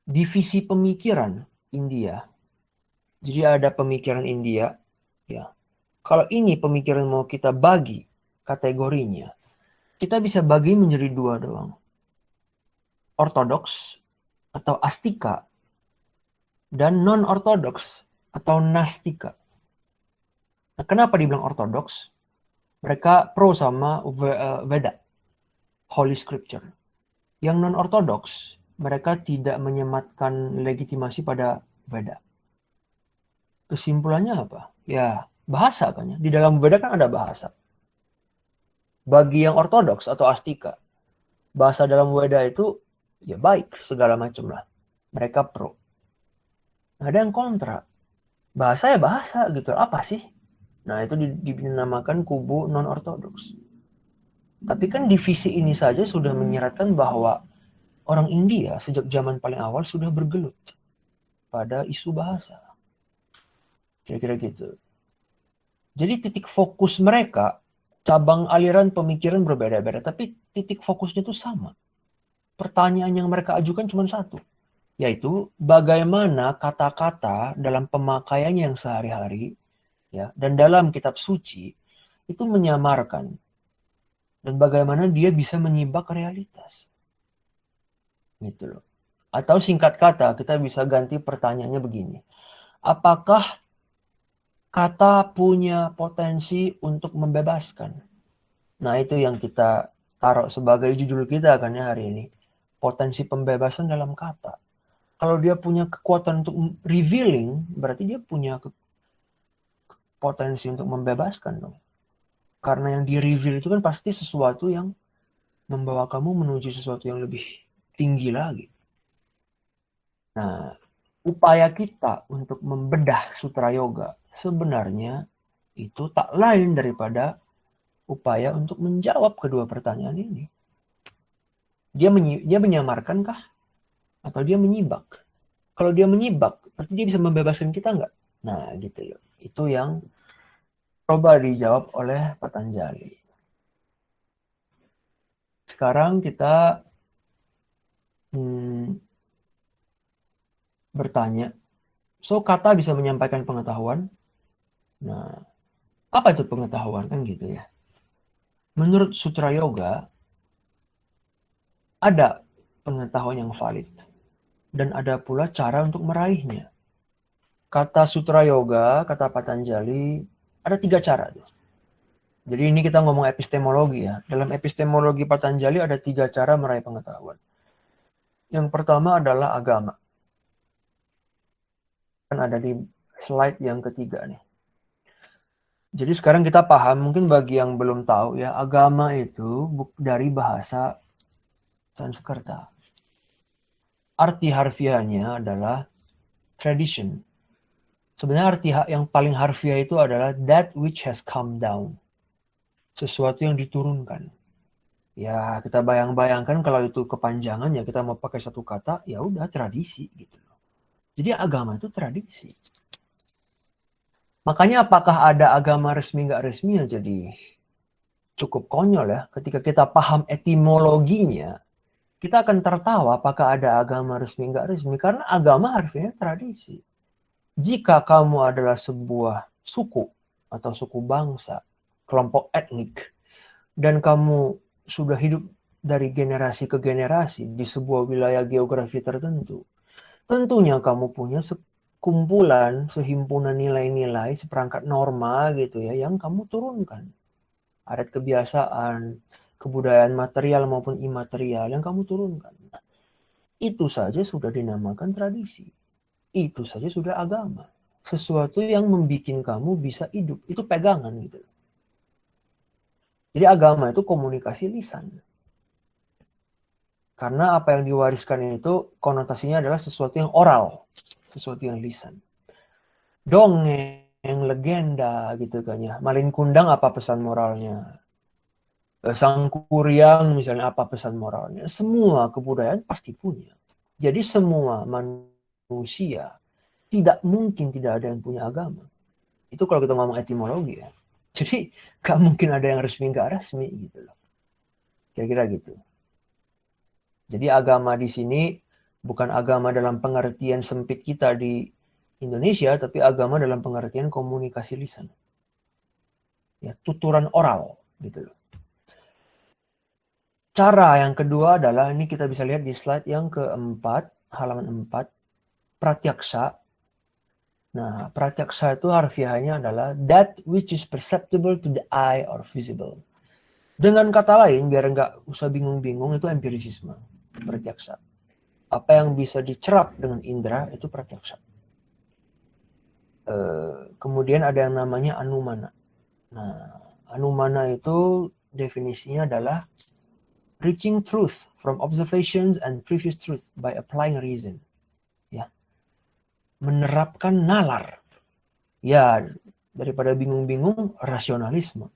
divisi pemikiran India. Jadi ada pemikiran India, ya. Kalau ini pemikiran mau kita bagi kategorinya, kita bisa bagi menjadi dua doang. Ortodoks atau astika dan non-ortodoks atau nastika. Nah, kenapa dibilang ortodoks? Mereka pro sama Veda, Holy Scripture. Yang non-ortodoks, mereka tidak menyematkan legitimasi pada Veda. Kesimpulannya apa? Ya, bahasa kan ya. Di dalam Veda kan ada bahasa. Bagi yang ortodoks atau astika, bahasa dalam Veda itu ya baik, segala macam lah. Mereka pro. Ada yang kontra. Bahasa ya bahasa gitu. Apa sih? Nah, itu dinamakan kubu non-ortodoks. Tapi kan divisi ini saja sudah menyiratkan bahwa orang India sejak zaman paling awal sudah bergelut pada isu bahasa. Kira-kira gitu. Jadi titik fokus mereka, cabang aliran pemikiran berbeda-beda, tapi titik fokusnya itu sama. Pertanyaan yang mereka ajukan cuma satu, yaitu bagaimana kata-kata dalam pemakaiannya yang sehari-hari, ya, dan dalam kitab suci itu menyamarkan, dan bagaimana dia bisa menyibak realitas. Gitu loh. Atau singkat kata, kita bisa ganti pertanyaannya begini. Apakah kata punya potensi untuk membebaskan? Nah, itu yang kita taruh sebagai judul kita kan ya hari ini. Potensi pembebasan dalam kata. Kalau dia punya kekuatan untuk revealing, berarti dia punya potensi untuk membebaskan dong. Karena yang di-reveal itu kan pasti sesuatu yang membawa kamu menuju sesuatu yang lebih tinggi lagi. Nah, upaya kita untuk membedah sutra yoga sebenarnya itu tak lain daripada upaya untuk menjawab kedua pertanyaan ini. Dia menyamarkankah? Atau dia menyibak? Kalau dia menyibak, berarti dia bisa membebaskan kita nggak? Nah, gitu loh. Itu yang coba dijawab oleh Patanjali. Sekarang kita bertanya, so kata bisa menyampaikan pengetahuan? Nah, apa itu pengetahuan kan gitu ya? Menurut Sutra Yoga, ada pengetahuan yang valid dan ada pula cara untuk meraihnya. Kata Sutra Yoga, kata Patanjali, ada 3 cara. Jadi ini kita ngomong epistemologi ya. Dalam epistemologi Patanjali ada 3 cara meraih pengetahuan. Yang pertama adalah agama. Kan ada di slide yang ketiga nih. Jadi sekarang kita paham, mungkin bagi yang belum tahu ya, agama itu dari bahasa Sanskerta. Arti harfiahnya adalah tradition. Sebenarnya arti yang paling harfiah itu adalah that which has come down. Sesuatu yang diturunkan. Ya, kita bayang-bayangkan kalau itu kepanjangan ya kita mau pakai satu kata, ya udah tradisi gitu. Jadi agama itu tradisi. Makanya apakah ada agama resmi nggak resmi ya jadi cukup konyol ya. Ketika kita paham etimologinya, kita akan tertawa apakah ada agama resmi nggak resmi. Karena agama artinya tradisi. Jika kamu adalah sebuah suku atau suku bangsa, kelompok etnik, dan kamu sudah hidup dari generasi ke generasi di sebuah wilayah geografi tertentu, tentunya kamu punya kumpulan, sehimpunan nilai-nilai, seperangkat norma gitu ya, yang kamu turunkan. Adat kebiasaan, kebudayaan material maupun imaterial yang kamu turunkan. Itu saja sudah dinamakan tradisi. Itu saja sudah agama. Sesuatu yang membuat kamu bisa hidup. Itu pegangan gitu. Jadi agama itu komunikasi lisan. Karena apa yang diwariskan itu konotasinya adalah sesuatu yang oral. Sesuatu yang lisan. Dongeng, legenda gitu kan ya. Malin Kundang apa pesan moralnya? Sang Kuryang misalnya apa pesan moralnya? Semua kebudayaan pasti punya. Jadi semua manusia tidak mungkin tidak ada yang punya agama. Itu kalau kita ngomong etimologi ya. Jadi gak mungkin ada yang resmi gak resmi gitu loh. Kira-kira gitu. Jadi agama di sini bukan agama dalam pengertian sempit kita di Indonesia, tapi agama dalam pengertian komunikasi lisan. Ya, tuturan oral gitu loh. Cara yang kedua adalah, ini kita bisa lihat di slide yang keempat, halaman 4, pratyaksa. Nah, pratyaksa itu harfiahnya adalah that which is perceptible to the eye or visible. Dengan kata lain, biar nggak usah bingung-bingung, itu empirisisme, pratyaksa. Apa yang bisa dicerap dengan indera, itu pratyaksa. Kemudian ada yang namanya anumana. Nah, anumana itu definisinya adalah reaching truth from observations and previous truth by applying reason. Ya. Menerapkan nalar. Ya, daripada bingung-bingung, rasionalisme.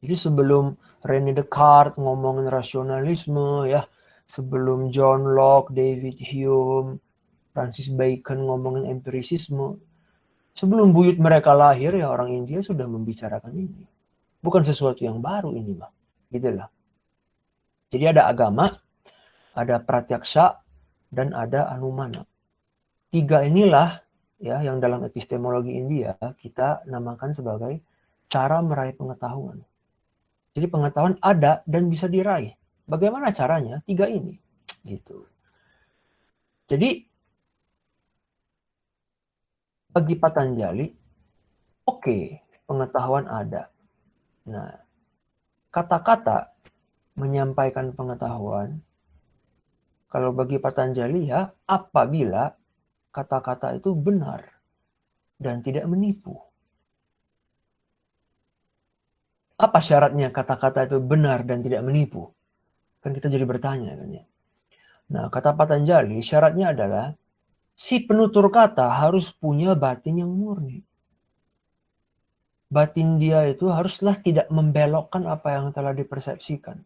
Jadi sebelum René Descartes ngomongin rasionalisme, ya, sebelum John Locke, David Hume, Francis Bacon ngomongin empirisisme, sebelum buyut mereka lahir, ya orang India sudah membicarakan ini. Bukan sesuatu yang baru ini, Mbak. Gitu lah. Jadi ada agama, ada pratyaksa, dan ada anumana. 3 inilah ya yang dalam epistemologi India kita namakan sebagai cara meraih pengetahuan. Jadi pengetahuan ada dan bisa diraih. Bagaimana caranya? 3 ini. Gitu. Jadi bagi Patanjali, oke, pengetahuan ada. Nah, kata-kata menyampaikan pengetahuan, kalau bagi Patanjali ya, apabila kata-kata itu benar dan tidak menipu. Apa syaratnya kata-kata itu benar dan tidak menipu? Kan kita jadi bertanya kan ya. Nah, kata Patanjali syaratnya adalah si penutur kata harus punya batin yang murni. Batin dia itu haruslah tidak membelokkan apa yang telah dipersepsikan.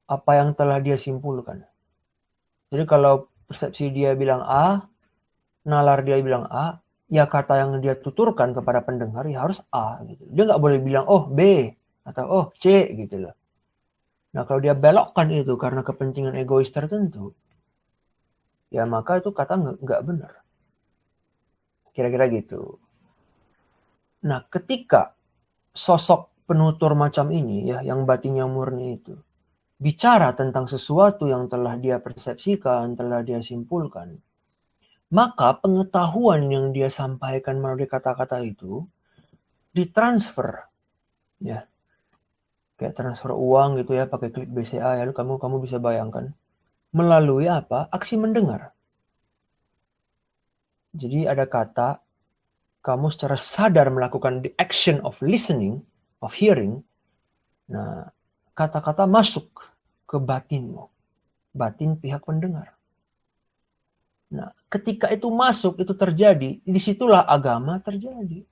Apa yang telah dia simpulkan. Jadi kalau persepsi dia bilang A, nalar dia bilang A, ya kata yang dia tuturkan kepada pendengar ya harus A. Gitu. Dia nggak boleh bilang oh B atau oh C gitu loh. Nah kalau dia belokkan itu karena kepentingan egois tertentu, ya maka itu kata nggak benar. Kira-kira gitu. Nah ketika sosok penutur macam ini ya yang batinnya murni itu bicara tentang sesuatu yang telah dia persepsikan, telah dia simpulkan, maka pengetahuan yang dia sampaikan melalui kata-kata itu ditransfer ya. Kayak transfer uang gitu ya pakai klik BCA ya, kamu bisa bayangkan. melalui apa? Aksi mendengar. Jadi ada kata, kamu secara sadar melakukan the action of listening, of hearing. Nah, kata-kata masuk ke batinmu. Batin pihak pendengar. Nah, ketika itu masuk, itu terjadi, disitulah agama terjadi.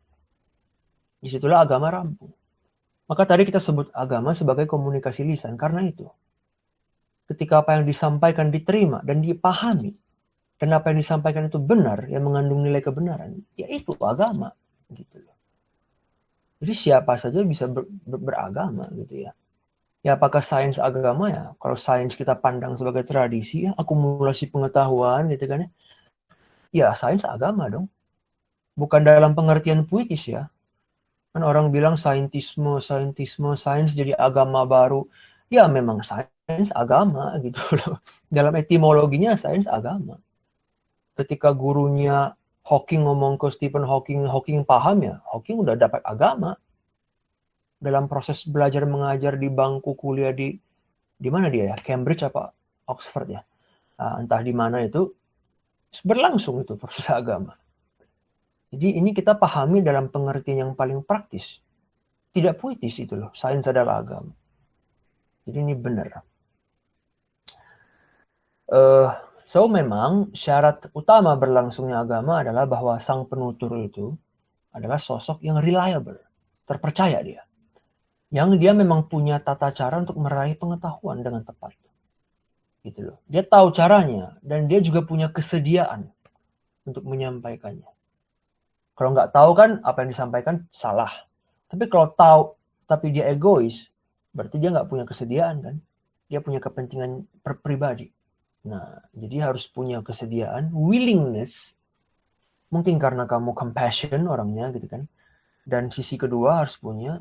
Disitulah agama rampung. Maka tadi kita sebut agama sebagai komunikasi lisan, karena itu. Ketika apa yang disampaikan diterima dan dipahami, dan apa yang disampaikan itu benar, yang mengandung nilai kebenaran, ya itu agama. Gitu loh. Jadi siapa saja bisa beragama gitu ya. Ya apakah sains agama ya? Kalau sains kita pandang sebagai tradisi, ya, akumulasi pengetahuan gitu kan ya. Ya sains agama dong. Bukan dalam pengertian puitis ya. Kan orang bilang saintisme, sains jadi agama baru. Ya memang sains agama gitu loh. Dalam etimologinya sains agama. Ketika gurunya Hawking ngomong ke Stephen Hawking, Hawking paham ya, Hawking udah dapat agama. Dalam proses belajar mengajar di bangku kuliah di mana dia ya? Cambridge apa Oxford ya? Entah di mana itu berlangsung itu proses agama. Jadi ini kita pahami dalam pengertian yang paling praktis. Tidak puitis itu loh, sains adalah agama. Jadi ini benar. So memang syarat utama berlangsungnya agama adalah bahwa sang penutur itu adalah sosok yang reliable, terpercaya dia. Yang dia memang punya tata cara untuk meraih pengetahuan dengan tepat. Gitu loh. Dia tahu caranya dan dia juga punya kesediaan untuk menyampaikannya. Kalau nggak tahu kan apa yang disampaikan salah. Tapi kalau tahu tapi dia egois, berarti dia nggak punya kesediaan kan. Dia punya kepentingan pribadi. Nah, jadi harus punya kesediaan, willingness. Mungkin karena kamu compassion orangnya gitu kan. Dan sisi kedua harus punya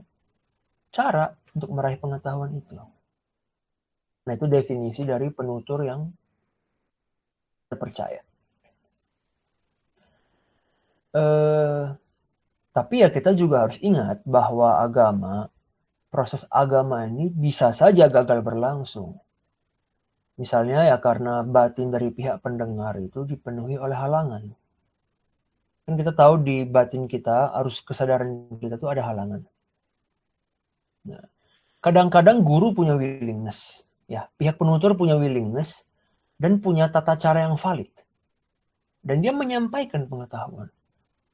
cara untuk meraih pengetahuan itu. Nah, itu definisi dari penutur yang terpercaya. Tapi ya kita juga harus ingat bahwa proses agama ini bisa saja gagal berlangsung. Misalnya ya karena batin dari pihak pendengar itu dipenuhi oleh halangan. Kan kita tahu di batin kita, arus kesadaran kita itu ada halangan. Nah, kadang-kadang guru punya willingness, ya pihak penutur punya willingness dan punya tata cara yang valid. Dan dia menyampaikan pengetahuan.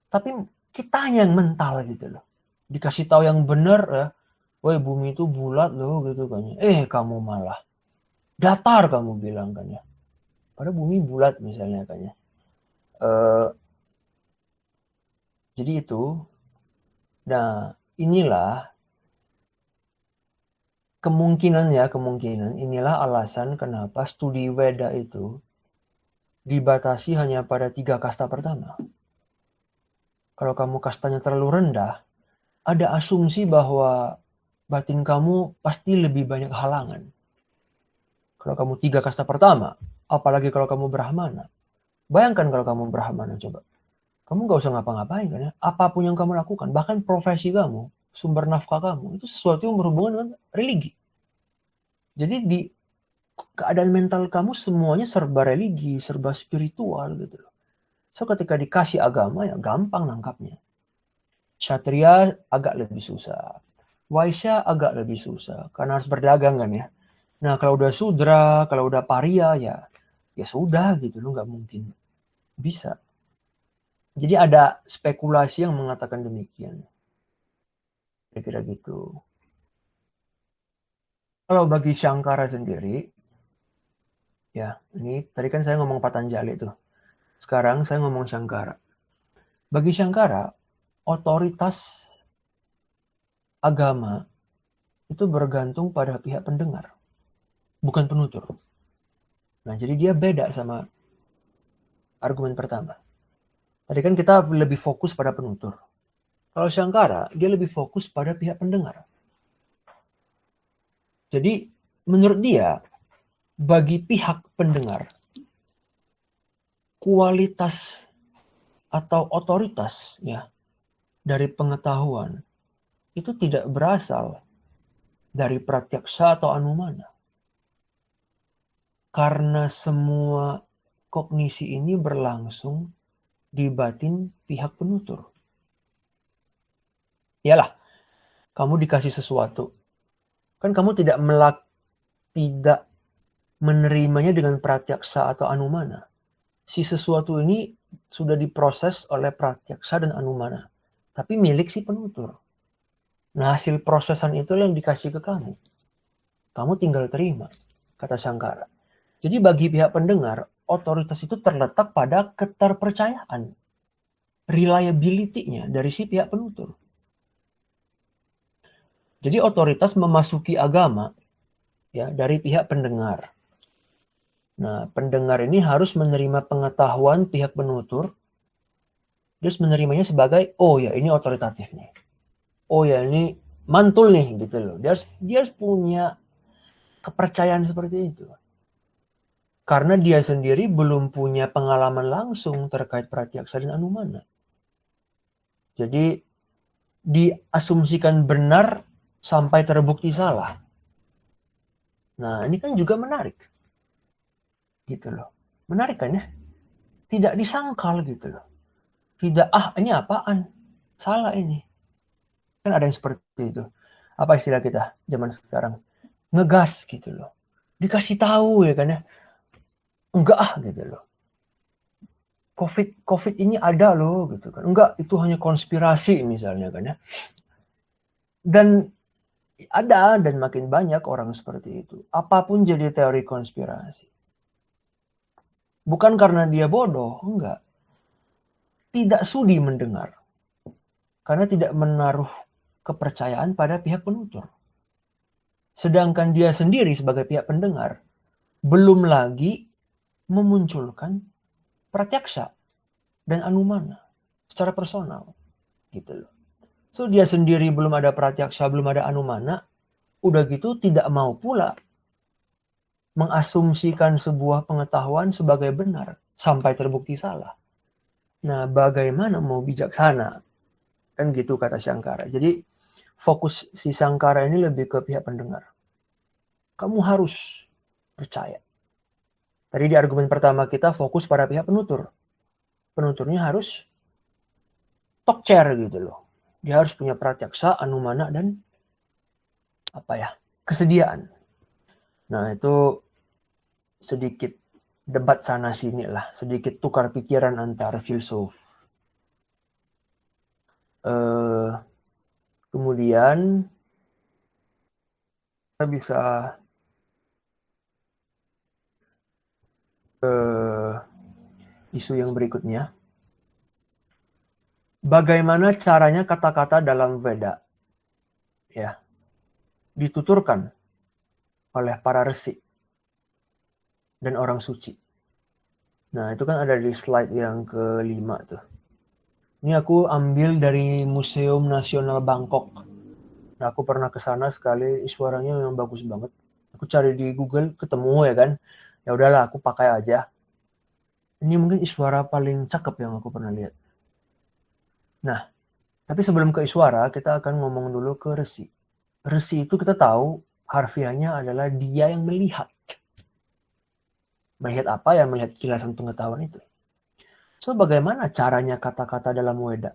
Tapi kitanya yang mental gitu loh. Dikasih tahu yang benar ya, woi bumi itu bulat loh gitu kan. Kamu malah datar kamu bilang kan ya. Padahal bumi bulat misalnya kan ya. Jadi itu. Nah, inilah kemungkinan inilah alasan kenapa studi Weda itu dibatasi hanya pada 3 kasta pertama. Kalau kamu kastanya terlalu rendah, ada asumsi bahwa batin kamu pasti lebih banyak halangan. Kalau kamu 3 kasta pertama, apalagi kalau kamu Brahmana. Bayangkan kalau kamu Brahmana coba. Kamu gak usah ngapa-ngapain kan ya. Apapun yang kamu lakukan, bahkan profesi kamu, sumber nafkah kamu, itu sesuatu yang berhubungan dengan religi. Jadi di keadaan mental kamu semuanya serba religi, serba spiritual gitu loh. So ketika dikasih agama ya gampang nangkapnya. Ksatria agak lebih susah. Waisya agak lebih susah karena harus berdagang kan ya. Nah kalau udah sudra, kalau udah paria ya sudah gitu loh, nggak mungkin bisa. Jadi ada spekulasi yang mengatakan demikian. Kira-kira gitu. Kalau bagi Shankara sendiri, ya ini tadi kan saya ngomong Patanjali tuh. Sekarang saya ngomong Shankara. Bagi Shankara, otoritas agama itu bergantung pada pihak pendengar, bukan penutur. Nah, jadi dia beda sama argumen pertama. Tadi kan kita lebih fokus pada penutur. Kalau Shankara, dia lebih fokus pada pihak pendengar. Jadi, menurut dia, bagi pihak pendengar, kualitas atau otoritas ya dari pengetahuan itu tidak berasal dari pratyaksa atau anumana. Karena semua kognisi ini berlangsung di batin pihak penutur. Iyalah, kamu dikasih sesuatu. Kan kamu tidak menerimanya dengan pratyaksa atau anumana. Si sesuatu ini sudah diproses oleh pratyaksa dan anumana, tapi milik si penutur. Nah, hasil prosesan itu yang dikasih ke kamu. Kamu tinggal terima, kata Sankara. Jadi bagi pihak pendengar, otoritas itu terletak pada keterpercayaan, reliability-nya dari si pihak penutur. Jadi otoritas memasuki agama ya dari pihak pendengar. Nah, pendengar ini harus menerima pengetahuan pihak penutur, terus menerimanya sebagai, oh ya ini otoritatif nih. Oh ya ini mantul nih gitu loh. Dia harus punya kepercayaan seperti itu. Karena dia sendiri belum punya pengalaman langsung terkait pratyaksa dan anumana. Jadi diasumsikan benar sampai terbukti salah. Nah, ini kan juga menarik. Gitu loh. Menarik kan ya? Tidak disangkal gitu loh. Tidak, ini apaan? Salah ini. Kan ada yang seperti itu. Apa istilah kita zaman sekarang? Ngegas gitu loh. Dikasih tahu ya kan ya. Enggak gitu loh. COVID ini ada loh gitu kan. Enggak, itu hanya konspirasi misalnya kan ya. Dan ada dan makin banyak orang seperti itu. Apapun jadi teori konspirasi. Bukan karena dia bodoh, enggak. Tidak sudi mendengar. Karena tidak menaruh kepercayaan pada pihak penutur. Sedangkan dia sendiri sebagai pihak pendengar belum lagi memunculkan pratyaksa dan anumana secara personal gitu loh. So dia sendiri belum ada pratyaksa, belum ada anumana, udah gitu tidak mau pula mengasumsikan sebuah pengetahuan sebagai benar sampai terbukti salah. Nah, bagaimana mau bijaksana? Kan gitu kata Sankara. Jadi fokus si Sankara ini lebih ke pihak pendengar. Kamu harus percaya. Tadi di argumen pertama kita fokus pada pihak penutur. Penuturnya harus tokcer gitu loh. Dia harus punya pratyaksa, anumana, dan kesediaan. Nah, itu sedikit debat sana sini lah, sedikit tukar pikiran antar filsuf. Kemudian kita bisa isu yang berikutnya. Bagaimana caranya kata-kata dalam Veda ya dituturkan oleh para resi dan orang suci. Nah, itu kan ada di slide yang ke-5 tuh. Ini aku ambil dari Museum Nasional Bangkok. Nah, aku pernah ke sana sekali, suaranya memang bagus banget. Aku cari di Google, ketemu ya kan. Ya udahlah, aku pakai aja. Ini mungkin Iswara paling cakep yang aku pernah lihat. Nah, tapi sebelum ke Iswara, kita akan ngomong dulu ke resi. Resi itu kita tahu harfiahnya adalah dia yang melihat. Melihat apa ya? Melihat kilasan pengetahuan itu. So, bagaimana caranya kata-kata dalam Weda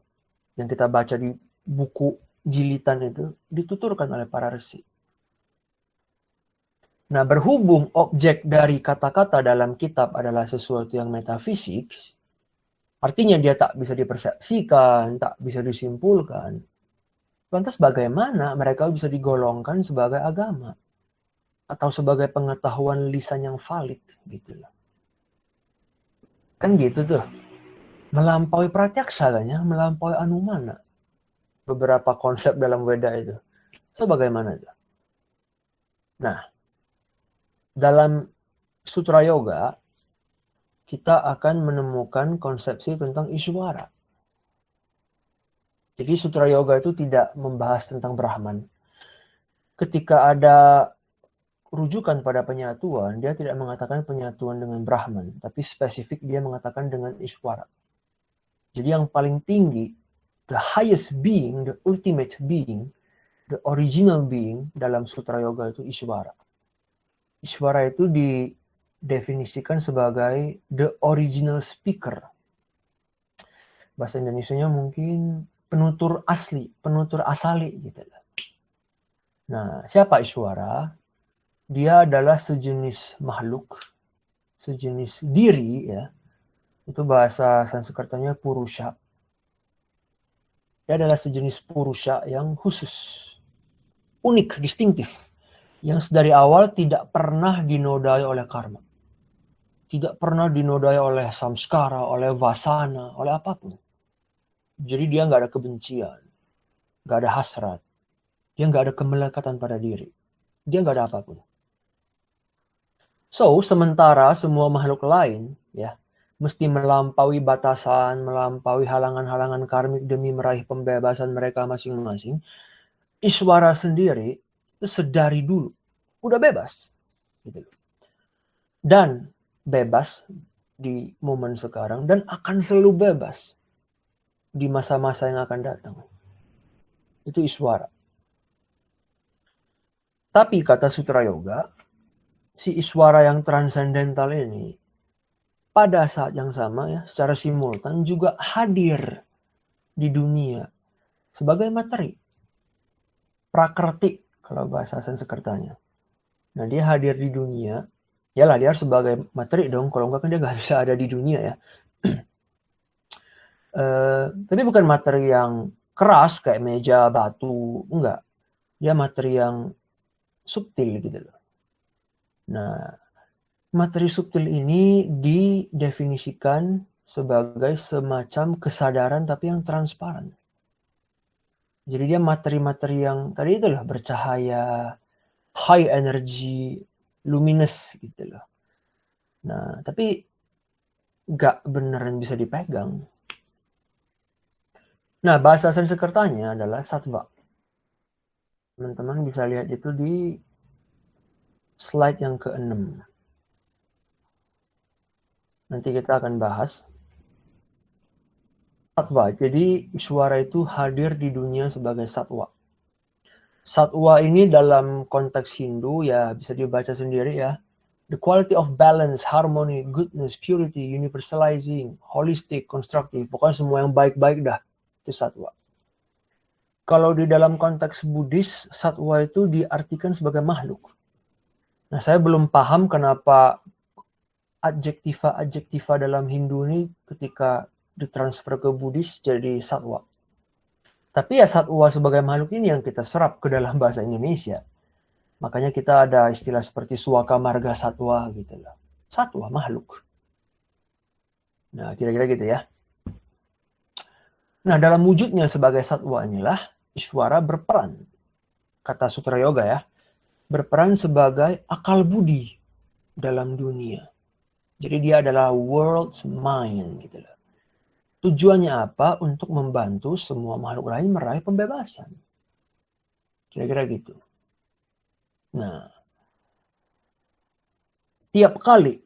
yang kita baca di buku jilitan itu dituturkan oleh para resi? Nah, berhubung objek dari kata-kata dalam kitab adalah sesuatu yang metafisik, artinya dia tak bisa dipersepsikan, tak bisa disimpulkan. Lantas bagaimana mereka bisa digolongkan sebagai agama? Atau sebagai pengetahuan lisan yang valid gitu loh. Kan gitu tuh. Melampaui pratyaksa kan ya, melampaui anumana. Beberapa konsep dalam Weda itu. So bagaimana itu? Nah, dalam Sutra Yoga kita akan menemukan konsepsi tentang Ishwara. Jadi Sutra Yoga itu tidak membahas tentang Brahman. Ketika ada rujukan pada penyatuan, dia tidak mengatakan penyatuan dengan Brahman, tapi spesifik dia mengatakan dengan Ishwara. Jadi yang paling tinggi, the highest being, the ultimate being, the original being dalam Sutra Yoga itu Ishwara. Ishwara itu didefinisikan sebagai the original speaker. Bahasa Indonesianya mungkin penutur asli, penutur asali gitu. Nah, siapa Ishwara? Dia adalah sejenis makhluk, sejenis diri ya. Itu bahasa Sanskertanya Purusha. Dia adalah sejenis Purusha yang khusus, unik, distintif, yang dari awal tidak pernah dinodai oleh karma. Tidak pernah dinodai oleh samskara, oleh vasana, oleh apapun. Jadi dia nggak ada kebencian, nggak ada hasrat, dia nggak ada kemelekatan pada diri. Dia nggak ada apapun. So, sementara semua makhluk lain ya mesti melampaui batasan, melampaui halangan-halangan karmik demi meraih pembebasan mereka masing-masing, Ishwara sendiri itu sedari dulu udah bebas. Gitu. Dan bebas di momen sekarang dan akan selalu bebas di masa-masa yang akan datang. Itu Ishwara. Tapi kata Sutra Yoga, si Ishwara yang transendental ini pada saat yang sama ya, secara simultan juga hadir di dunia sebagai materi. Prakrti kalau bahasa Sanskertanya. Nah, dia hadir di dunia, yalah dia harus sebagai materi dong, kalau enggak kan dia nggak bisa ada di dunia ya. Tapi bukan materi yang keras kayak meja, batu, enggak. Dia materi yang subtil gitu loh. Nah, materi subtil ini didefinisikan sebagai semacam kesadaran tapi yang transparan. Jadi dia materi-materi yang tadi itu lah bercahaya, high energy, luminous gitu loh. Nah, tapi nggak beneran bisa dipegang. Nah, bahasa Sanskertanya adalah sattva. Teman-teman bisa lihat itu di slide yang ke-6. Nanti kita akan bahas. Sattva, jadi Ishwara itu hadir di dunia sebagai sattva. Sattva ini dalam konteks Hindu ya bisa dibaca sendiri ya. The quality of balance, harmony, goodness, purity, universalizing, holistic, constructive. Pokoknya semua yang baik-baik dah. Itu sattva. Kalau di dalam konteks Buddhis, sattva itu diartikan sebagai makhluk. Nah, saya belum paham kenapa adjektiva dalam Hindu ini ketika ditransfer ke Buddhis jadi sattva. Tapi ya sattva sebagai makhluk ini yang kita serap ke dalam bahasa Indonesia. Makanya kita ada istilah seperti suaka marga satwa gitu lah. Satwa, makhluk. Nah, kira-kira gitu ya. Nah, dalam wujudnya sebagai satwa inilah Ishwara berperan. Kata Sutra Yoga ya. Berperan sebagai akal budi dalam dunia. Jadi dia adalah world's mind gitu loh. Tujuannya apa? Untuk membantu semua makhluk lain meraih pembebasan. Kira-kira gitu. Nah, tiap kali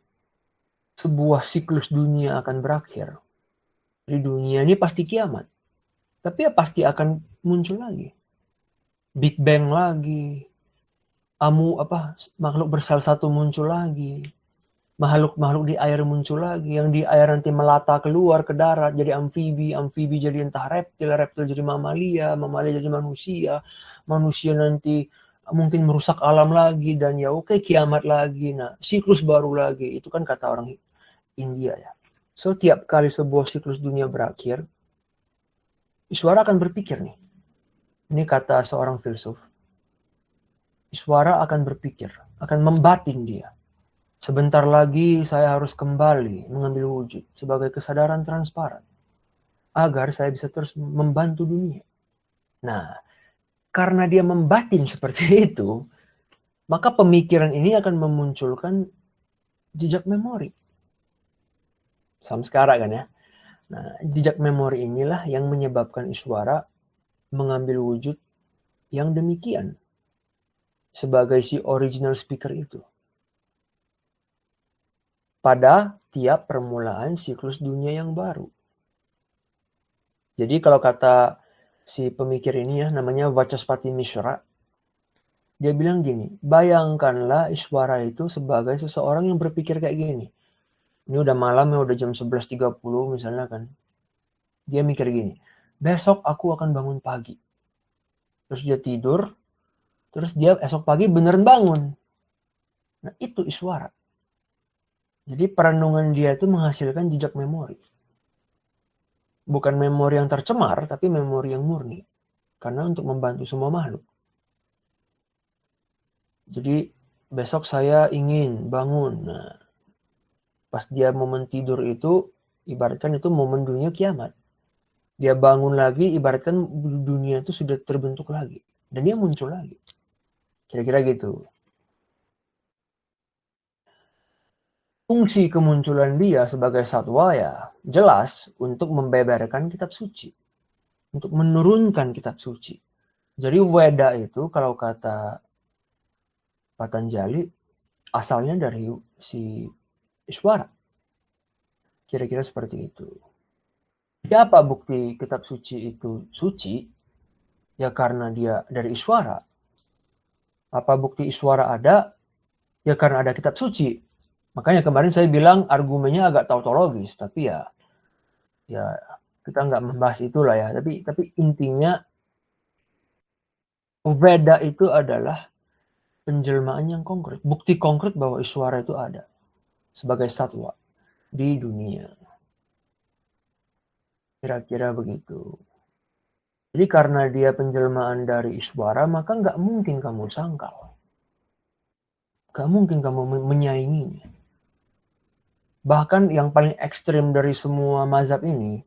sebuah siklus dunia akan berakhir, di dunia ini pasti kiamat. Tapi ya pasti akan muncul lagi. Big Bang lagi. Makhluk bersel satu muncul lagi. Makhluk-makhluk di air muncul lagi, yang di air nanti melata keluar ke darat jadi amfibi, amfibi jadi entah reptil, reptil jadi mamalia, mamalia jadi manusia, manusia nanti mungkin merusak alam lagi dan ya oke kiamat lagi. Nah, siklus baru lagi. Itu kan kata orang India ya. So tiap kali sebuah siklus dunia berakhir, Ishwara akan berpikir nih. Ini kata seorang filsuf. Ishwara akan berpikir, akan membatin dia. Sebentar lagi saya harus kembali mengambil wujud sebagai kesadaran transparan agar saya bisa terus membantu dunia. Nah, karena dia membatin seperti itu, maka pemikiran ini akan memunculkan jejak memori. Samskara kan ya. Nah, jejak memori inilah yang menyebabkan Ishwara mengambil wujud yang demikian sebagai si original speaker itu. Pada tiap permulaan siklus dunia yang baru. Jadi kalau kata si pemikir ini ya, namanya Vachaspati Mishra, Dia bilang gini, bayangkanlah Iswara itu sebagai seseorang yang berpikir kayak gini. Ini udah malam ya, udah jam 11.30 misalnya kan. Dia mikir gini, besok aku akan bangun pagi. Terus dia tidur, terus dia esok pagi beneran bangun. Nah itu Iswara. Jadi perenungan dia itu menghasilkan jejak memori. Bukan memori yang tercemar, tapi memori yang murni. Karena untuk membantu semua makhluk. Jadi besok saya ingin bangun. Nah, pas dia momen tidur itu, ibaratkan itu momen dunia kiamat. Dia bangun lagi, ibaratkan dunia itu sudah terbentuk lagi. Dan dia muncul lagi. Kira-kira gitu. Fungsi kemunculan dia sebagai satwa ya jelas untuk membeberkan kitab suci. Untuk menurunkan kitab suci. Jadi Weda itu kalau kata Patanjali asalnya dari si Iswara. Kira-kira seperti itu. Jadi apa bukti kitab suci itu suci? Ya karena dia dari Iswara. Apa bukti Iswara ada? Ya karena ada kitab suci. Makanya kemarin saya bilang argumennya agak tautologis, tapi ya kita nggak membahas itulah ya. Tapi intinya Veda itu adalah penjelmaan yang konkret, bukti konkret bahwa Iswara itu ada sebagai satwa di dunia. Kira-kira begitu. Jadi karena dia penjelmaan dari Iswara, maka nggak mungkin kamu sangkal. Nggak mungkin kamu menyainginya. Bahkan yang paling ekstrim dari semua mazhab ini,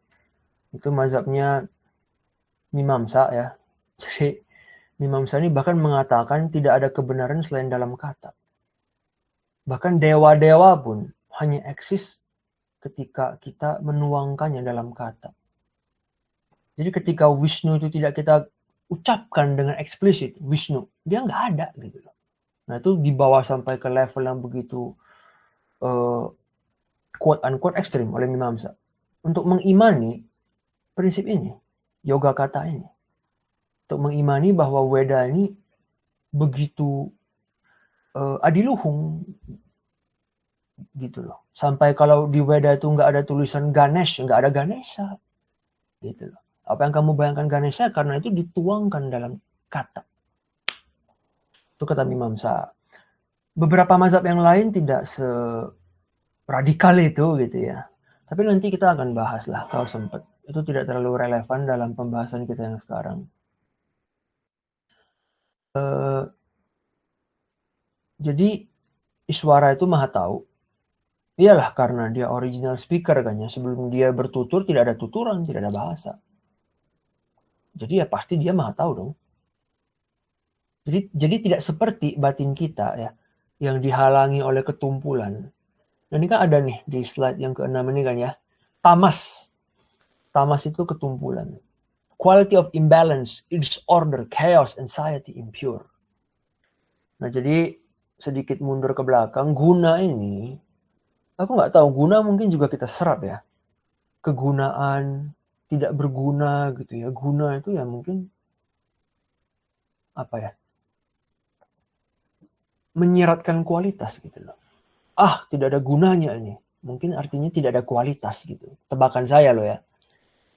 itu mazhabnya Mimamsa ya. Jadi Mimamsa ini bahkan mengatakan tidak ada kebenaran selain dalam kata. Bahkan dewa-dewa pun hanya eksis ketika kita menuangkannya dalam kata. Jadi ketika Wisnu itu tidak kita ucapkan dengan eksplisit, Wisnu, dia nggak ada gitu loh. Nah itu dibawa sampai ke level yang begitu quote-unquote ekstrim oleh Mimamsa. Untuk mengimani prinsip ini, yoga kata ini. Untuk mengimani bahwa Weda ini begitu adiluhung gitu loh. Sampai kalau di Weda itu nggak ada tulisan Ganesh, nggak ada Ganesha gitu loh. Apa yang kamu bayangkan Ganesha karena itu dituangkan dalam kata. Itu kata Mimamsa. Beberapa mazhab yang lain tidak seradikal itu gitu ya. Tapi nanti kita akan bahas lah kalau sempat. Itu tidak terlalu relevan dalam pembahasan kita yang sekarang. Jadi Iswara itu maha tahu. Iyalah karena dia original speaker kan ya. Sebelum dia bertutur tidak ada tuturan, tidak ada bahasa. Jadi ya pasti dia maha tahu dong. Jadi tidak seperti batin kita ya, yang dihalangi oleh ketumpulan. Nah ini kan ada nih di slide yang ke-6 ini kan ya. Tamas. Tamas itu ketumpulan. Quality of imbalance, disorder, chaos, anxiety, impure. Nah jadi sedikit mundur ke belakang, guna ini, aku nggak tahu, guna mungkin juga kita serap ya. Kegunaan, tidak berguna gitu ya. Guna itu ya mungkin apa ya, menyiratkan kualitas gitu loh. Tidak ada gunanya ini. Mungkin artinya tidak ada kualitas gitu. Tebakan saya loh ya.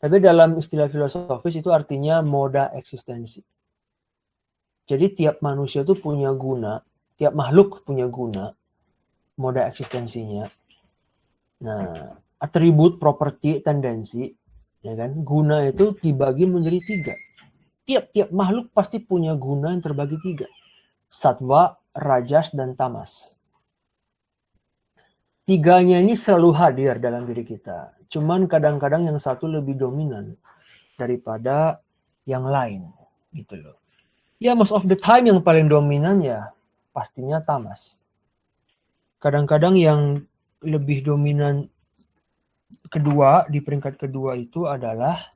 Tapi dalam istilah filosofis itu artinya moda eksistensi. Jadi tiap manusia itu punya guna, tiap makhluk punya guna, moda eksistensinya. Nah, atribut, properti, tendensi, ya kan? Guna itu dibagi menjadi 3. Tiap-tiap makhluk pasti punya guna yang terbagi 3. Satwa, rajas, dan tamas. 3-nya ini selalu hadir dalam diri kita. Cuman kadang-kadang yang satu lebih dominan daripada yang lain. Gitu loh. Ya most of the time yang paling dominan ya pastinya tamas. Kadang-kadang yang lebih dominan kedua, di peringkat kedua itu adalah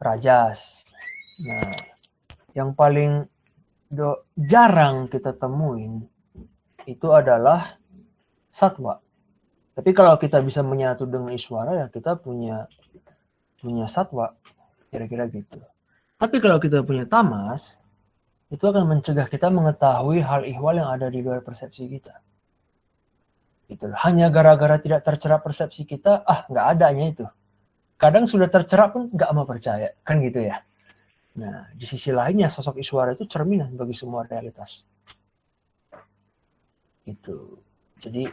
rajas. Nah, yang paling jarang kita temuin itu adalah satwa. Tapi kalau kita bisa menyatu dengan Iswara ya kita punya satwa, kira-kira gitu. Tapi kalau kita punya tamas, itu akan mencegah kita mengetahui hal ihwal yang ada di luar persepsi kita. Gitu. Hanya gara-gara tidak tercerap persepsi kita, nggak adanya itu. Kadang sudah tercerap pun nggak mau percaya, kan gitu ya. Nah, di sisi lainnya sosok Iswara itu cerminan bagi semua realitas. Gitu. Jadi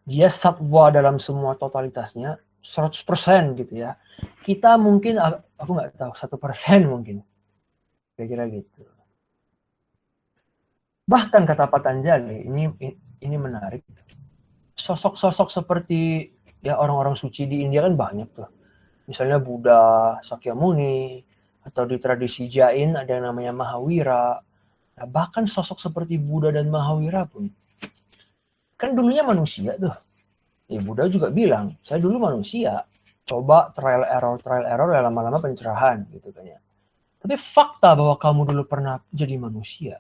dia satwa dalam semua totalitasnya 100% gitu ya. Kita mungkin, aku nggak tahu, 1% mungkin. Kira-kira gitu. Bahkan kata Patanjali, ini menarik. Sosok-sosok seperti ya orang-orang suci di India kan banyak tuh. Misalnya Buddha, Sakyamuni, atau di tradisi Jain ada yang namanya Mahavira. Nah, bahkan sosok seperti Buddha dan Mahavira pun kan dulunya manusia tuh. Ya Buddha juga bilang, saya dulu manusia, coba trial error ya lama-lama pencerahan gitu kan ya. Tapi fakta bahwa kamu dulu pernah jadi manusia,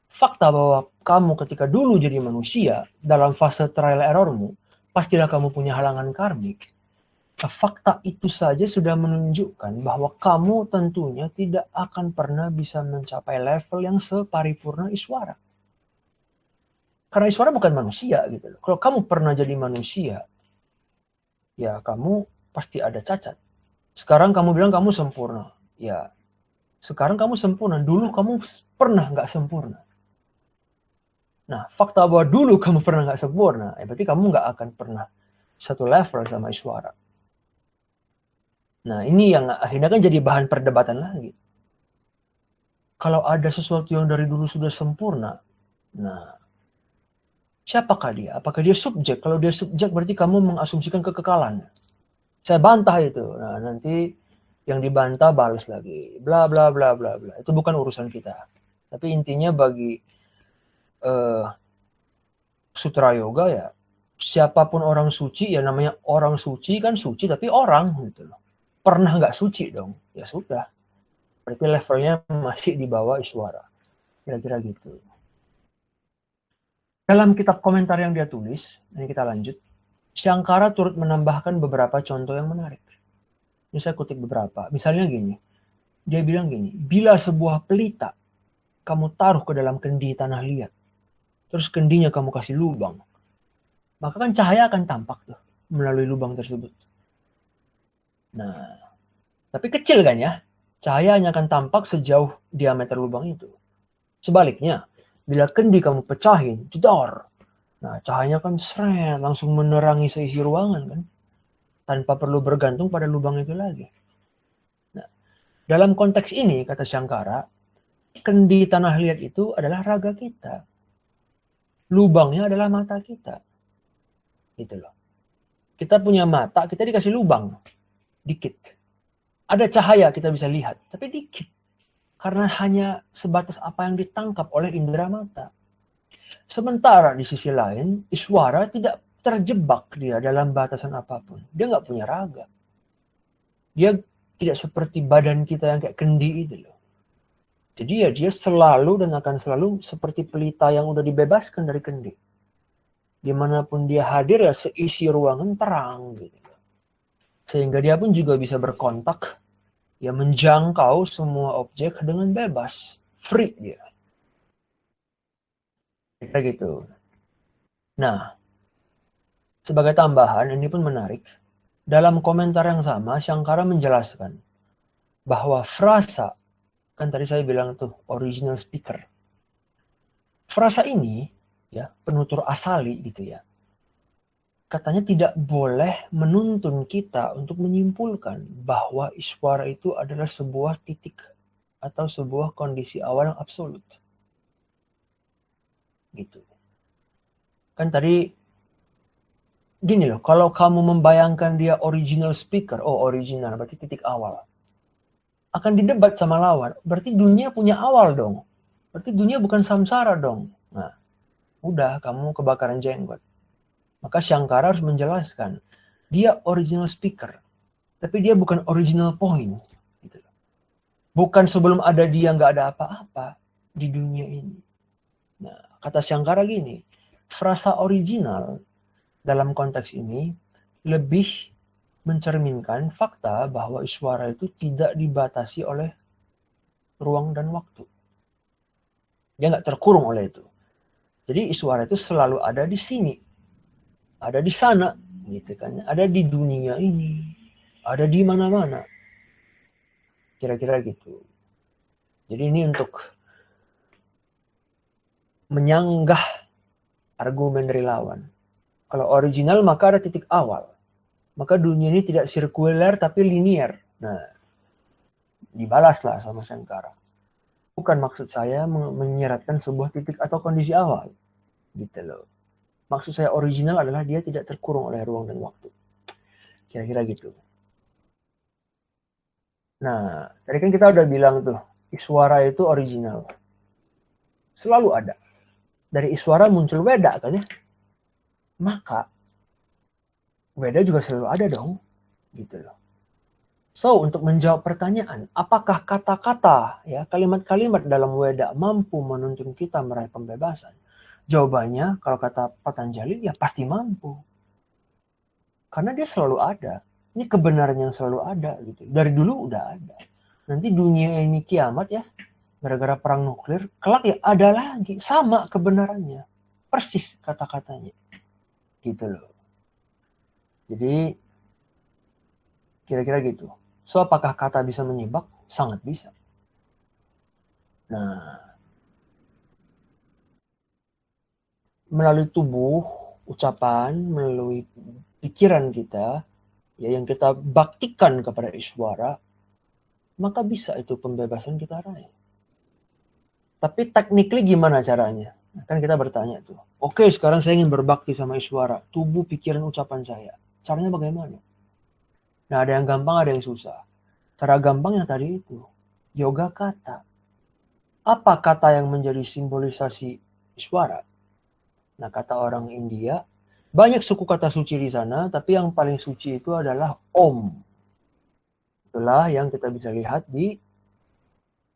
fakta bahwa kamu ketika dulu jadi manusia dalam fase trial errormu, pastilah kamu punya halangan karmik. Fakta itu saja sudah menunjukkan bahwa kamu tentunya tidak akan pernah bisa mencapai level yang separipurna Iswara. Karena Iswara bukan manusia gitu loh. Kalau kamu pernah jadi manusia, ya kamu pasti ada cacat. Sekarang kamu bilang kamu sempurna. Ya, sekarang kamu sempurna. Dulu kamu pernah nggak sempurna. Nah, fakta bahwa dulu kamu pernah nggak sempurna, berarti kamu nggak akan pernah satu level sama Iswara. Nah, ini yang akhirnya kan jadi bahan perdebatan lagi. Kalau ada sesuatu yang dari dulu sudah sempurna, nah, siapakah dia? Apakah dia subjek? Kalau dia subjek berarti kamu mengasumsikan kekekalan. Saya bantah itu. Nah, nanti yang dibantah balas lagi. Bla bla bla bla bla. Itu bukan urusan kita. Tapi intinya bagi Sutra Yoga ya, siapapun orang suci, ya namanya orang suci kan suci, tapi orang gitu loh. Pernah nggak suci dong? Ya sudah. Berarti levelnya masih di bawah Iswara. Kira-kira gitu. Dalam kitab komentar yang dia tulis, ini kita lanjut, Shankara turut menambahkan beberapa contoh yang menarik. Ini saya kutip beberapa. Misalnya gini, dia bilang gini, bila sebuah pelita kamu taruh ke dalam kendi tanah liat, terus kendinya kamu kasih lubang, maka kan cahaya akan tampak tuh melalui lubang tersebut. Nah, tapi kecil kan ya, cahaya hanya akan tampak sejauh diameter lubang itu. Sebaliknya, bila kendi kamu pecahin, jedor, nah cahayanya kan seret, langsung menerangi seisi ruangan kan, tanpa perlu bergantung pada lubang itu lagi. Nah, dalam konteks ini, kata Shankara, kendi tanah liat itu adalah raga kita. Lubangnya adalah mata kita. Gitu loh. Kita punya mata, kita dikasih lubang. Dikit. Ada cahaya kita bisa lihat, tapi dikit. Karena hanya sebatas apa yang ditangkap oleh indera mata. Sementara di sisi lain, Iswara tidak terjebak dia dalam batasan apapun. Dia nggak punya raga. Dia tidak seperti badan kita yang kayak kendi itu loh. Jadi ya dia selalu dan akan selalu seperti pelita yang udah dibebaskan dari kendi. Dimanapun dia hadir ya seisi ruangan terang gitu. Sehingga dia pun juga bisa berkontak, ya menjangkau semua objek dengan bebas. Free dia. Kayak gitu. Nah, sebagai tambahan, ini pun menarik. Dalam komentar yang sama, Shankara menjelaskan bahwa frasa, kan tadi saya bilang tuh, original speaker. Frasa ini, ya penutur asali gitu ya, katanya tidak boleh menuntun kita untuk menyimpulkan bahwa Iswara itu adalah sebuah titik atau sebuah kondisi awal yang absolut. Gitu. Kan tadi gini loh, kalau kamu membayangkan dia original speaker, original berarti titik awal. Akan didebat sama lawan, berarti dunia punya awal dong. Berarti dunia bukan samsara dong. Nah, udah kamu kebakaran jenggot. Maka Shankara harus menjelaskan, dia original speaker, tapi dia bukan original point. Gitu. Bukan sebelum ada dia nggak ada apa-apa di dunia ini. Nah, kata Shankara gini, frasa original dalam konteks ini lebih mencerminkan fakta bahwa Iswara itu tidak dibatasi oleh ruang dan waktu. Dia nggak terkurung oleh itu. Jadi Iswara itu selalu ada di sini, ada di sana, gitu kan? Ada di dunia ini, ada di mana-mana. Kira-kira gitu. Jadi ini untuk menyanggah argumen dari lawan. Kalau original maka ada titik awal. Maka dunia ini tidak sirkuler tapi linier. Nah, dibalaslah sama Sankara. Bukan maksud saya menyeratkan sebuah titik atau kondisi awal. Gitu loh. Maksud saya original adalah dia tidak terkurung oleh ruang dan waktu. Kira-kira gitu. Nah, tadi kan kita udah bilang tuh, Iswara itu original. Selalu ada. Dari Iswara muncul Weda kan ya. Maka Weda juga selalu ada dong. Gitu loh. So, untuk menjawab pertanyaan, apakah kata-kata, ya, kalimat-kalimat dalam Weda mampu menuntun kita meraih pembebasan? Jawabannya, kalau kata Patanjali, ya pasti mampu. Karena dia selalu ada. Ini kebenaran yang selalu ada. Gitu. Dari dulu udah ada. Nanti dunia ini kiamat ya, gara-gara perang nuklir, kelak ya ada lagi. Sama kebenarannya. Persis kata-katanya. Gitu loh. Jadi, kira-kira gitu. So, apakah kata bisa menyibak? Sangat bisa. Nah, melalui tubuh, ucapan, melalui pikiran kita, ya yang kita baktikan kepada Iswara, maka bisa itu pembebasan kita raih. Tapi technically gimana caranya? Kan kita bertanya tuh, oke sekarang saya ingin berbakti sama Iswara, tubuh, pikiran, ucapan saya. Caranya bagaimana? Nah ada yang gampang, ada yang susah. Cara gampang yang tadi itu, yoga kata. Apa kata yang menjadi simbolisasi Iswara? Nah kata orang India, banyak suku kata suci di sana, tapi yang paling suci itu adalah Om. Itulah yang kita bisa lihat di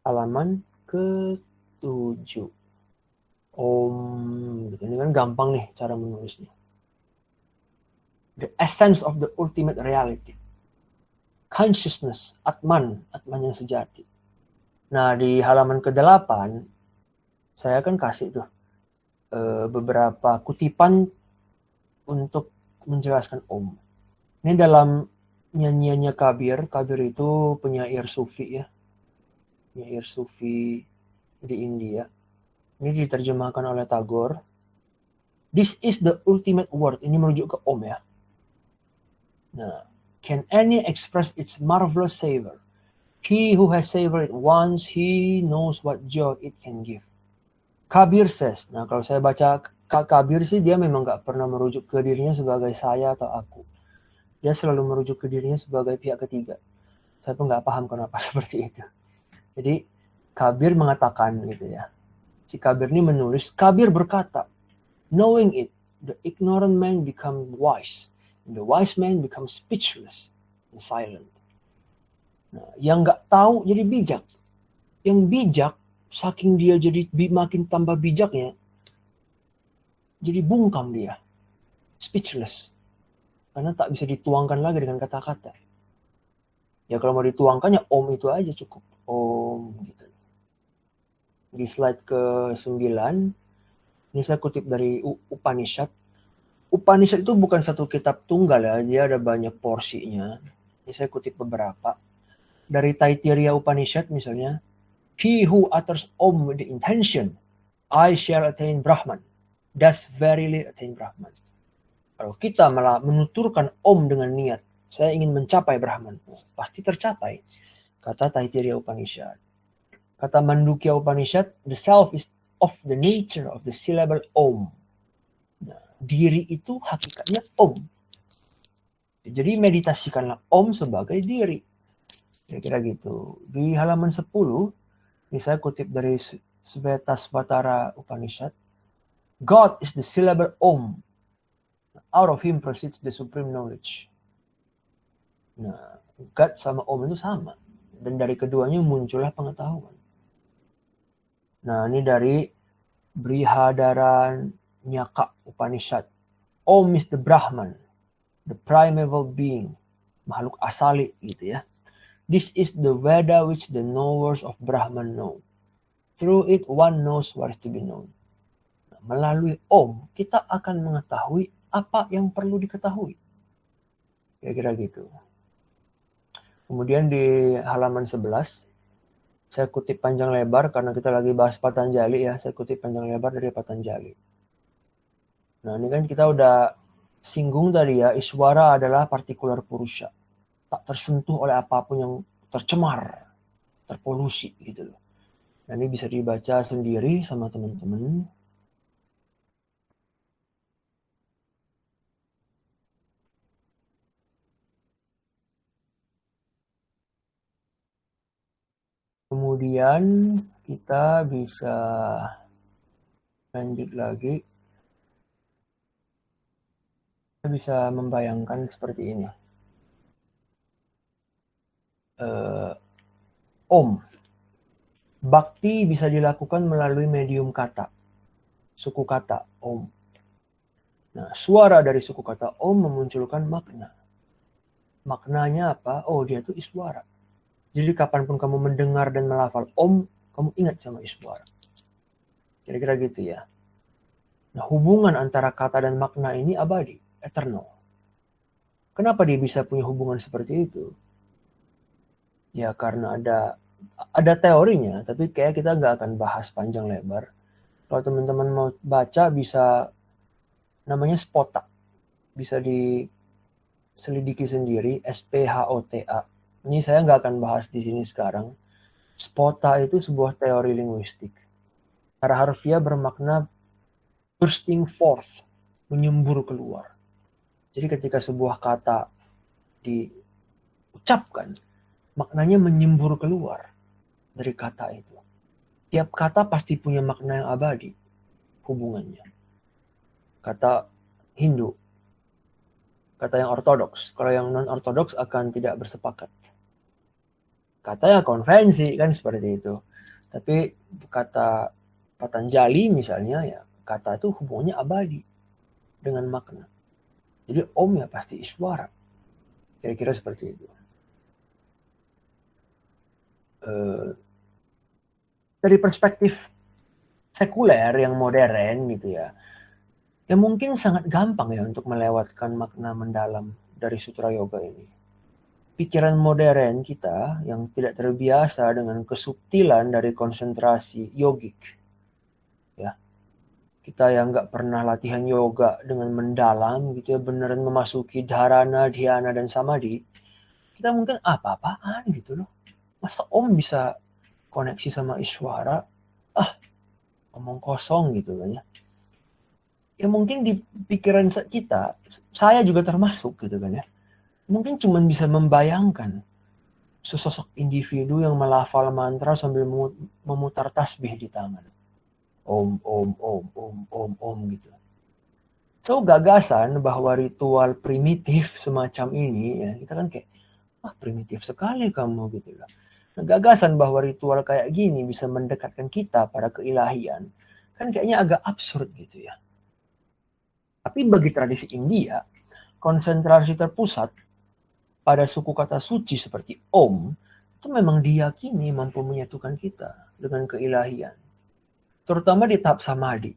halaman ke-7. Om, ini kan gampang nih cara menulisnya. The essence of the ultimate reality. Consciousness, Atman yang sejati. Nah, di halaman ke-8, saya akan kasih tuh beberapa kutipan untuk menjelaskan Om. Ini dalam nyanyiannya Kabir. Kabir itu penyair sufi ya. Penyair sufi di India. Ini diterjemahkan oleh Tagore. This is the ultimate word. Ini merujuk ke Om ya. Nah, can any express its marvelous savor? He who has savored it once, he knows what joy it can give. Kabir says, nah kalau saya baca Kabir sih dia memang gak pernah merujuk ke dirinya sebagai saya atau aku. Dia selalu merujuk ke dirinya sebagai pihak ketiga. Saya pun gak paham kenapa seperti itu. Jadi Kabir mengatakan gitu ya. Si Kabir ini menulis, Kabir berkata, knowing it, the ignorant man becomes wise, and the wise man becomes speechless and silent. Nah, yang nggak tahu jadi bijak. Yang bijak, saking dia jadi makin tambah bijaknya, jadi bungkam dia. Speechless. Karena tak bisa dituangkan lagi dengan kata-kata. Ya kalau mau dituangkan ya Om itu aja cukup. Om gitu. Di slide ke-9, ini saya kutip dari Upanishad. Upanishad itu bukan satu kitab tunggal ya, dia ada banyak porsinya. Ini saya kutip beberapa. Dari Taittiriya Upanishad misalnya, he who utters Om with the intention, I shall attain Brahman, does verily attain Brahman. Kalau kita malah menuturkan Om dengan niat, saya ingin mencapai Brahman, pasti tercapai. Kata Taittiriya Upanishad. Kata Mandukya Upanishad, the self is of the nature of the syllable Om. Nah, diri itu hakikatnya Om. Jadi meditasikanlah Om sebagai diri. Kira-kira gitu. Di halaman 10, ini saya kutip dari Svetasvatara Upanishad. God is the syllable Om. Out of him proceeds the supreme knowledge. Nah, God sama Om itu sama. Dan dari keduanya muncullah pengetahuan. Nah, ini dari Brihadaranyaka Upanishad. Om is the Brahman, the primeval being, makhluk asali gitu ya. This is the Veda which the knowers of Brahman know. Through it one knows what is to be known. Melalui Om, kita akan mengetahui apa yang perlu diketahui. Kira-kira gitu. Kemudian di halaman 11, saya kutip panjang lebar karena kita lagi bahas Patanjali ya. Saya kutip panjang lebar dari Patanjali. Nah, ini kan kita udah singgung tadi ya, Iswara adalah partikular purusha. Tak tersentuh oleh apapun yang tercemar, terpolusi gitu loh. Nah, ini bisa dibaca sendiri sama teman-teman. Kemudian kita bisa lanjut lagi. Kita bisa membayangkan seperti ini. Om. Bakti bisa dilakukan melalui medium kata. Suku kata Om. Nah, suara dari suku kata Om memunculkan makna. Maknanya apa? Oh, dia itu Iswara. Jadi kapanpun kamu mendengar dan melafal Om, kamu ingat sama Iswara. Kira-kira gitu ya. Nah, hubungan antara kata dan makna ini abadi, eternal. Kenapa dia bisa punya hubungan seperti itu? Ya karena ada teorinya, tapi kayak kita nggak akan bahas panjang lebar. Kalau teman-teman mau baca bisa, namanya Spota. Bisa diselidiki sendiri, SPHOTA. Ini saya nggak akan bahas di sini sekarang. Spota itu sebuah teori linguistik. Secara harfiah bermakna bursting forth, menyembur keluar. Jadi ketika sebuah kata diucapkan, maknanya menyembur keluar dari kata itu. Tiap kata pasti punya makna yang abadi hubungannya. Kata Hindu, kata yang ortodoks. Kalau yang non-ortodoks akan tidak bersepakat. Kata ya konvensi kan seperti itu. Tapi kata Patanjali misalnya ya, kata itu hubungannya abadi dengan makna. Jadi Om ya pasti Iswara. Kira-kira seperti itu. Dari perspektif sekuler yang modern gitu ya, ya mungkin sangat gampang ya untuk melewatkan makna mendalam dari sutra yoga ini. Pikiran modern kita yang tidak terbiasa dengan kesubtilan dari konsentrasi yogik, ya kita yang nggak pernah latihan yoga dengan mendalam gitu ya, beneran memasuki dharana, dhyana dan samadhi, kita mungkin apa-apaan gitu loh. Masa Om bisa koneksi sama Iswara? Omong kosong gitu kan ya. Ya mungkin di pikiran kita, saya juga termasuk gitu kan ya. Mungkin cuma bisa membayangkan sesosok individu yang melafal mantra sambil memutar tasbih di tangan. Om, om, om, om, om, om gitu. So gagasan bahwa ritual primitif semacam ini, ya kita kan kayak, primitif sekali kamu gitu lah. Nah, gagasan bahwa ritual kayak gini bisa mendekatkan kita pada keilahian, kan kayaknya agak absurd gitu ya. Tapi bagi tradisi India, konsentrasi terpusat pada suku kata suci seperti Om, itu memang diyakini mampu menyatukan kita dengan keilahian. Terutama di tahap samadhi,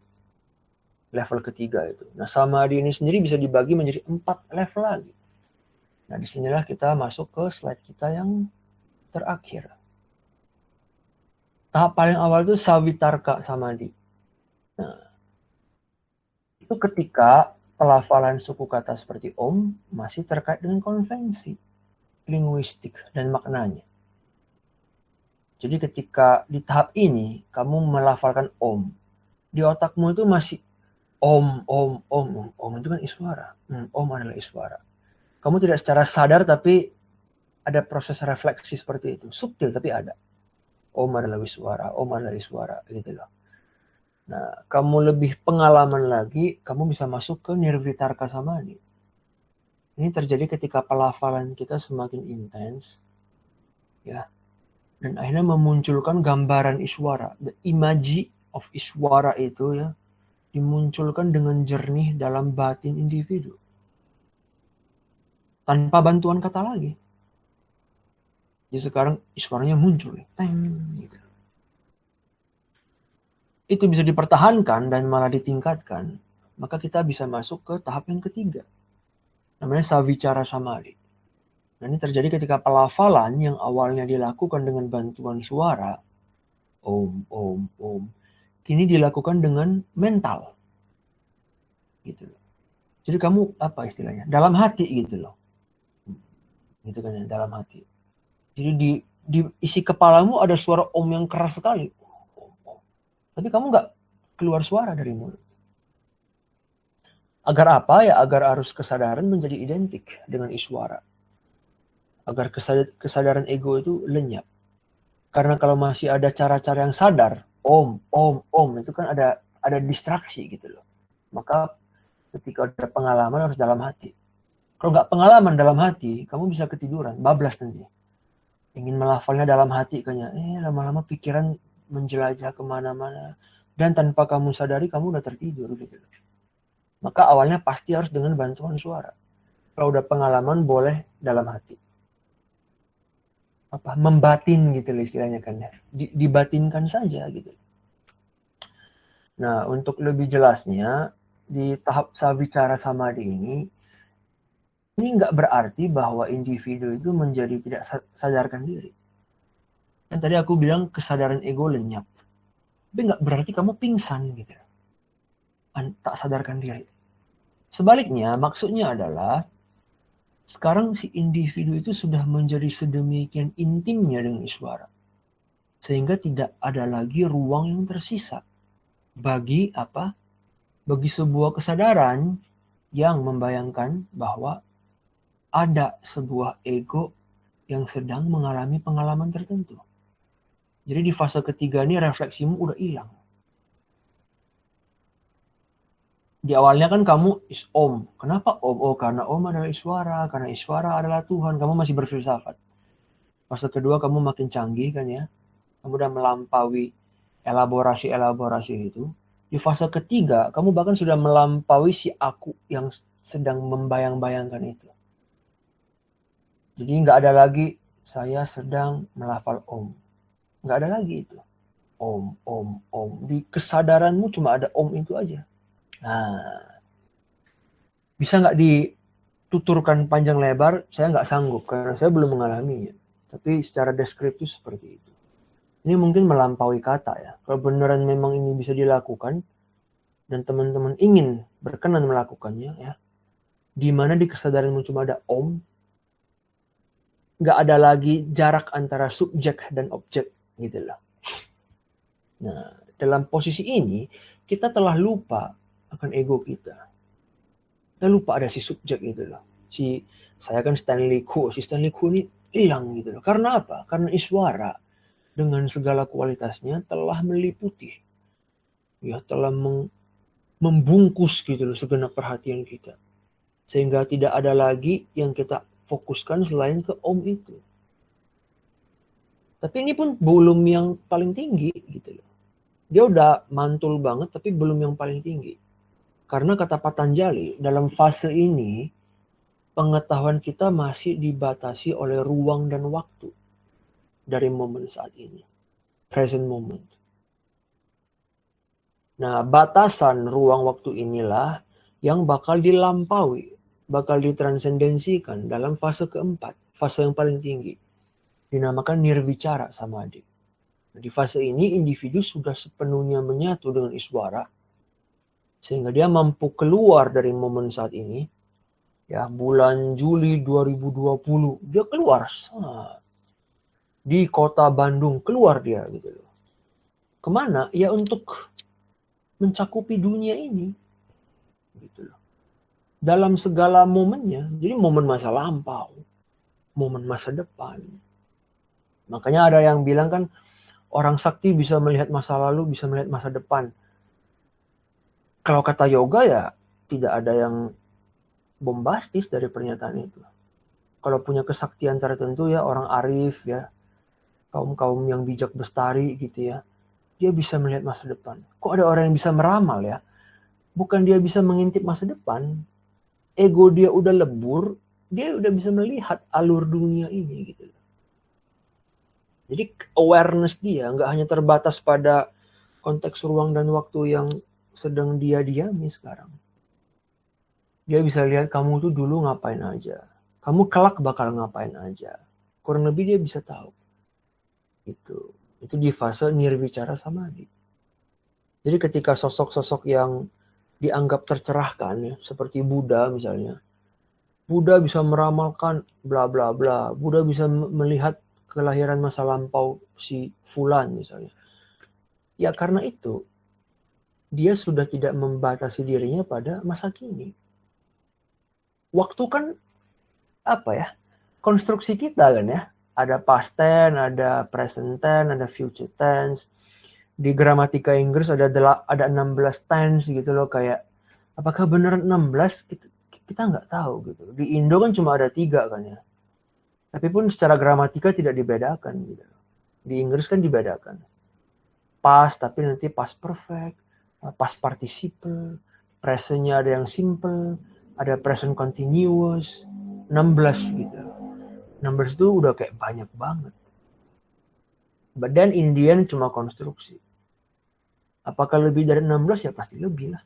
level ketiga itu. Nah, samadhi ini sendiri bisa dibagi menjadi 4 level lagi. Nah, disinilah kita masuk ke slide kita yang terakhir. Tahap paling awal itu savitarka samadhi. Nah, itu ketika pelafalan suku kata seperti Om masih terkait dengan konvensi linguistik dan maknanya. Jadi ketika di tahap ini kamu melafalkan Om, di otakmu itu masih Om, Om, Om, Om. Om itu kan Iswara. Om adalah Iswara. Kamu tidak secara sadar tapi ada proses refleksi seperti itu. Subtil tapi ada. Om adalah Iswara, Om adalah Iswara gitu loh. Nah, kamu lebih pengalaman lagi, kamu bisa masuk ke Nirvitarka Samadhi. Ini terjadi ketika pelafalan kita semakin intens, ya, dan akhirnya memunculkan gambaran Iswara, the imagery of Iswara itu ya, dimunculkan dengan jernih dalam batin individu. Tanpa bantuan kata lagi. Jadi sekarang Iswaranya muncul. Teng, gitu. itu bisa dipertahankan dan malah ditingkatkan, maka kita bisa masuk ke tahap yang ketiga. Namanya savicara samadhi. Nah, ini terjadi ketika pelafalan yang awalnya dilakukan dengan bantuan suara, om, om, om, kini dilakukan dengan mental. Gitu loh. Jadi kamu apa istilahnya? Dalam hati gitu loh. Gitu kan ya, dalam hati. Jadi di isi kepalamu ada suara om yang keras sekali. Tapi kamu nggak keluar suara dari mulut. Agar apa ya? Agar arus kesadaran menjadi identik dengan iswara. Agar kesadaran ego itu lenyap. Karena kalau masih ada cara-cara yang sadar, om, itu kan ada distraksi gitu loh. Maka ketika ada pengalaman harus dalam hati. Kalau nggak pengalaman dalam hati, kamu bisa ketiduran, bablas nanti. Ingin melafalnya dalam hati kayaknya, lama-lama pikiran menjelajah kemana-mana. Dan tanpa kamu sadari, kamu udah tertidur gitu. Maka awalnya pasti harus dengan bantuan suara. Kalau udah pengalaman, boleh dalam hati. Membatin gitu loh istilahnya kan ya. Dibatinkan saja gitu. Nah, untuk lebih jelasnya, di tahap savicara samadhi ini nggak berarti bahwa individu itu menjadi tidak sadarkan diri. Kan tadi aku bilang kesadaran ego lenyap. Tapi nggak berarti kamu pingsan gitu. Tak sadarkan diri. Sebaliknya, maksudnya adalah sekarang si individu itu sudah menjadi sedemikian intimnya dengan iswara. Sehingga tidak ada lagi ruang yang tersisa. Bagi apa? Bagi sebuah kesadaran yang membayangkan bahwa ada sebuah ego yang sedang mengalami pengalaman tertentu. Jadi di fase ketiga ini refleksimu udah hilang. Di awalnya kan kamu is om. Kenapa om? Oh, karena om adalah iswara. Karena iswara adalah Tuhan. Kamu masih berfilsafat. Fase kedua kamu makin canggih kan ya. Kamu udah melampaui elaborasi-elaborasi itu. Di fase ketiga, kamu bahkan sudah melampaui si aku yang sedang membayang-bayangkan itu. Jadi nggak ada lagi saya sedang melafal om. Nggak ada lagi itu. Om. Di kesadaranmu cuma ada om itu aja. Nah, bisa nggak dituturkan panjang lebar? Saya nggak sanggup karena saya belum mengalaminya. Tapi secara deskriptif seperti itu. Ini mungkin melampaui kata ya. Kalau beneran memang ini bisa dilakukan dan teman-teman ingin berkenan melakukannya ya, di mana di kesadaranmu cuma ada om, nggak ada lagi jarak antara subjek dan objek gitu loh. Nah, dalam posisi ini kita telah lupa akan ego kita. Kita lupa ada si subjek gitu loh. Saya kan Stanley Ku, si Stanley Ku ini hilang gitu loh. Karena apa? Karena iswara dengan segala kualitasnya telah meliputi, ya telah membungkus gitu loh segenap perhatian kita. Sehingga tidak ada lagi yang kita fokuskan selain ke om itu. Tapi ini pun belum yang paling tinggi gitu loh. Dia udah mantul banget tapi belum yang paling tinggi. Karena kata Patanjali, dalam fase ini pengetahuan kita masih dibatasi oleh ruang dan waktu dari momen saat ini. Present moment. Nah, batasan ruang waktu inilah yang bakal dilampaui, bakal ditransendensikan dalam fase keempat, fase yang paling tinggi. Dinamakan nirvicara samadhi. Di fase ini individu sudah sepenuhnya menyatu dengan iswara sehingga dia mampu keluar dari momen saat ini. Ya, bulan Juli 2020 dia keluar di kota Bandung, keluar dia gitu loh. Kemana? Ya untuk mencakupi dunia ini gitu loh. Dalam segala momennya. Jadi momen masa lampau, momen masa depan. Makanya ada yang bilang kan orang sakti bisa melihat masa lalu, bisa melihat masa depan. Kalau kata yoga ya tidak ada yang bombastis dari pernyataan itu. Kalau punya kesaktian tertentu ya orang arif ya, kaum-kaum yang bijak bestari gitu ya, dia bisa melihat masa depan. Kok ada orang yang bisa meramal ya? Bukan dia bisa mengintip masa depan, ego dia udah lebur, dia udah bisa melihat alur dunia ini gitu. Jadi awareness dia nggak hanya terbatas pada konteks ruang dan waktu yang sedang dia diami sekarang. Dia bisa lihat kamu tuh dulu ngapain aja. Kamu kelak bakal ngapain aja. Kurang lebih dia bisa tahu. Itu di fase nirwicara samadhi. Jadi ketika sosok-sosok yang dianggap tercerahkan, ya, seperti Buddha misalnya, Buddha bisa meramalkan bla bla bla, Buddha bisa melihat kelahiran masa lampau si Fulan misalnya. Ya karena itu, dia sudah tidak membatasi dirinya pada masa kini. Waktu kan apa ya, konstruksi kita kan ya, ada past tense, ada present tense, ada future tense. Di gramatika Inggris ada 16 tense gitu loh, kayak apakah benar 16 kita nggak tahu gitu. Di Indo kan cuma ada 3 kan ya. Tapi pun secara gramatika tidak dibedakan gitu. Di Inggris kan dibedakan. Past tapi nanti past perfect, past participle, presentnya ada yang simple, ada present continuous, 16 gitu. 16 itu udah kayak banyak banget. But then in the end cuma konstruksi. Apakah lebih dari 16? Ya pasti lebih lah.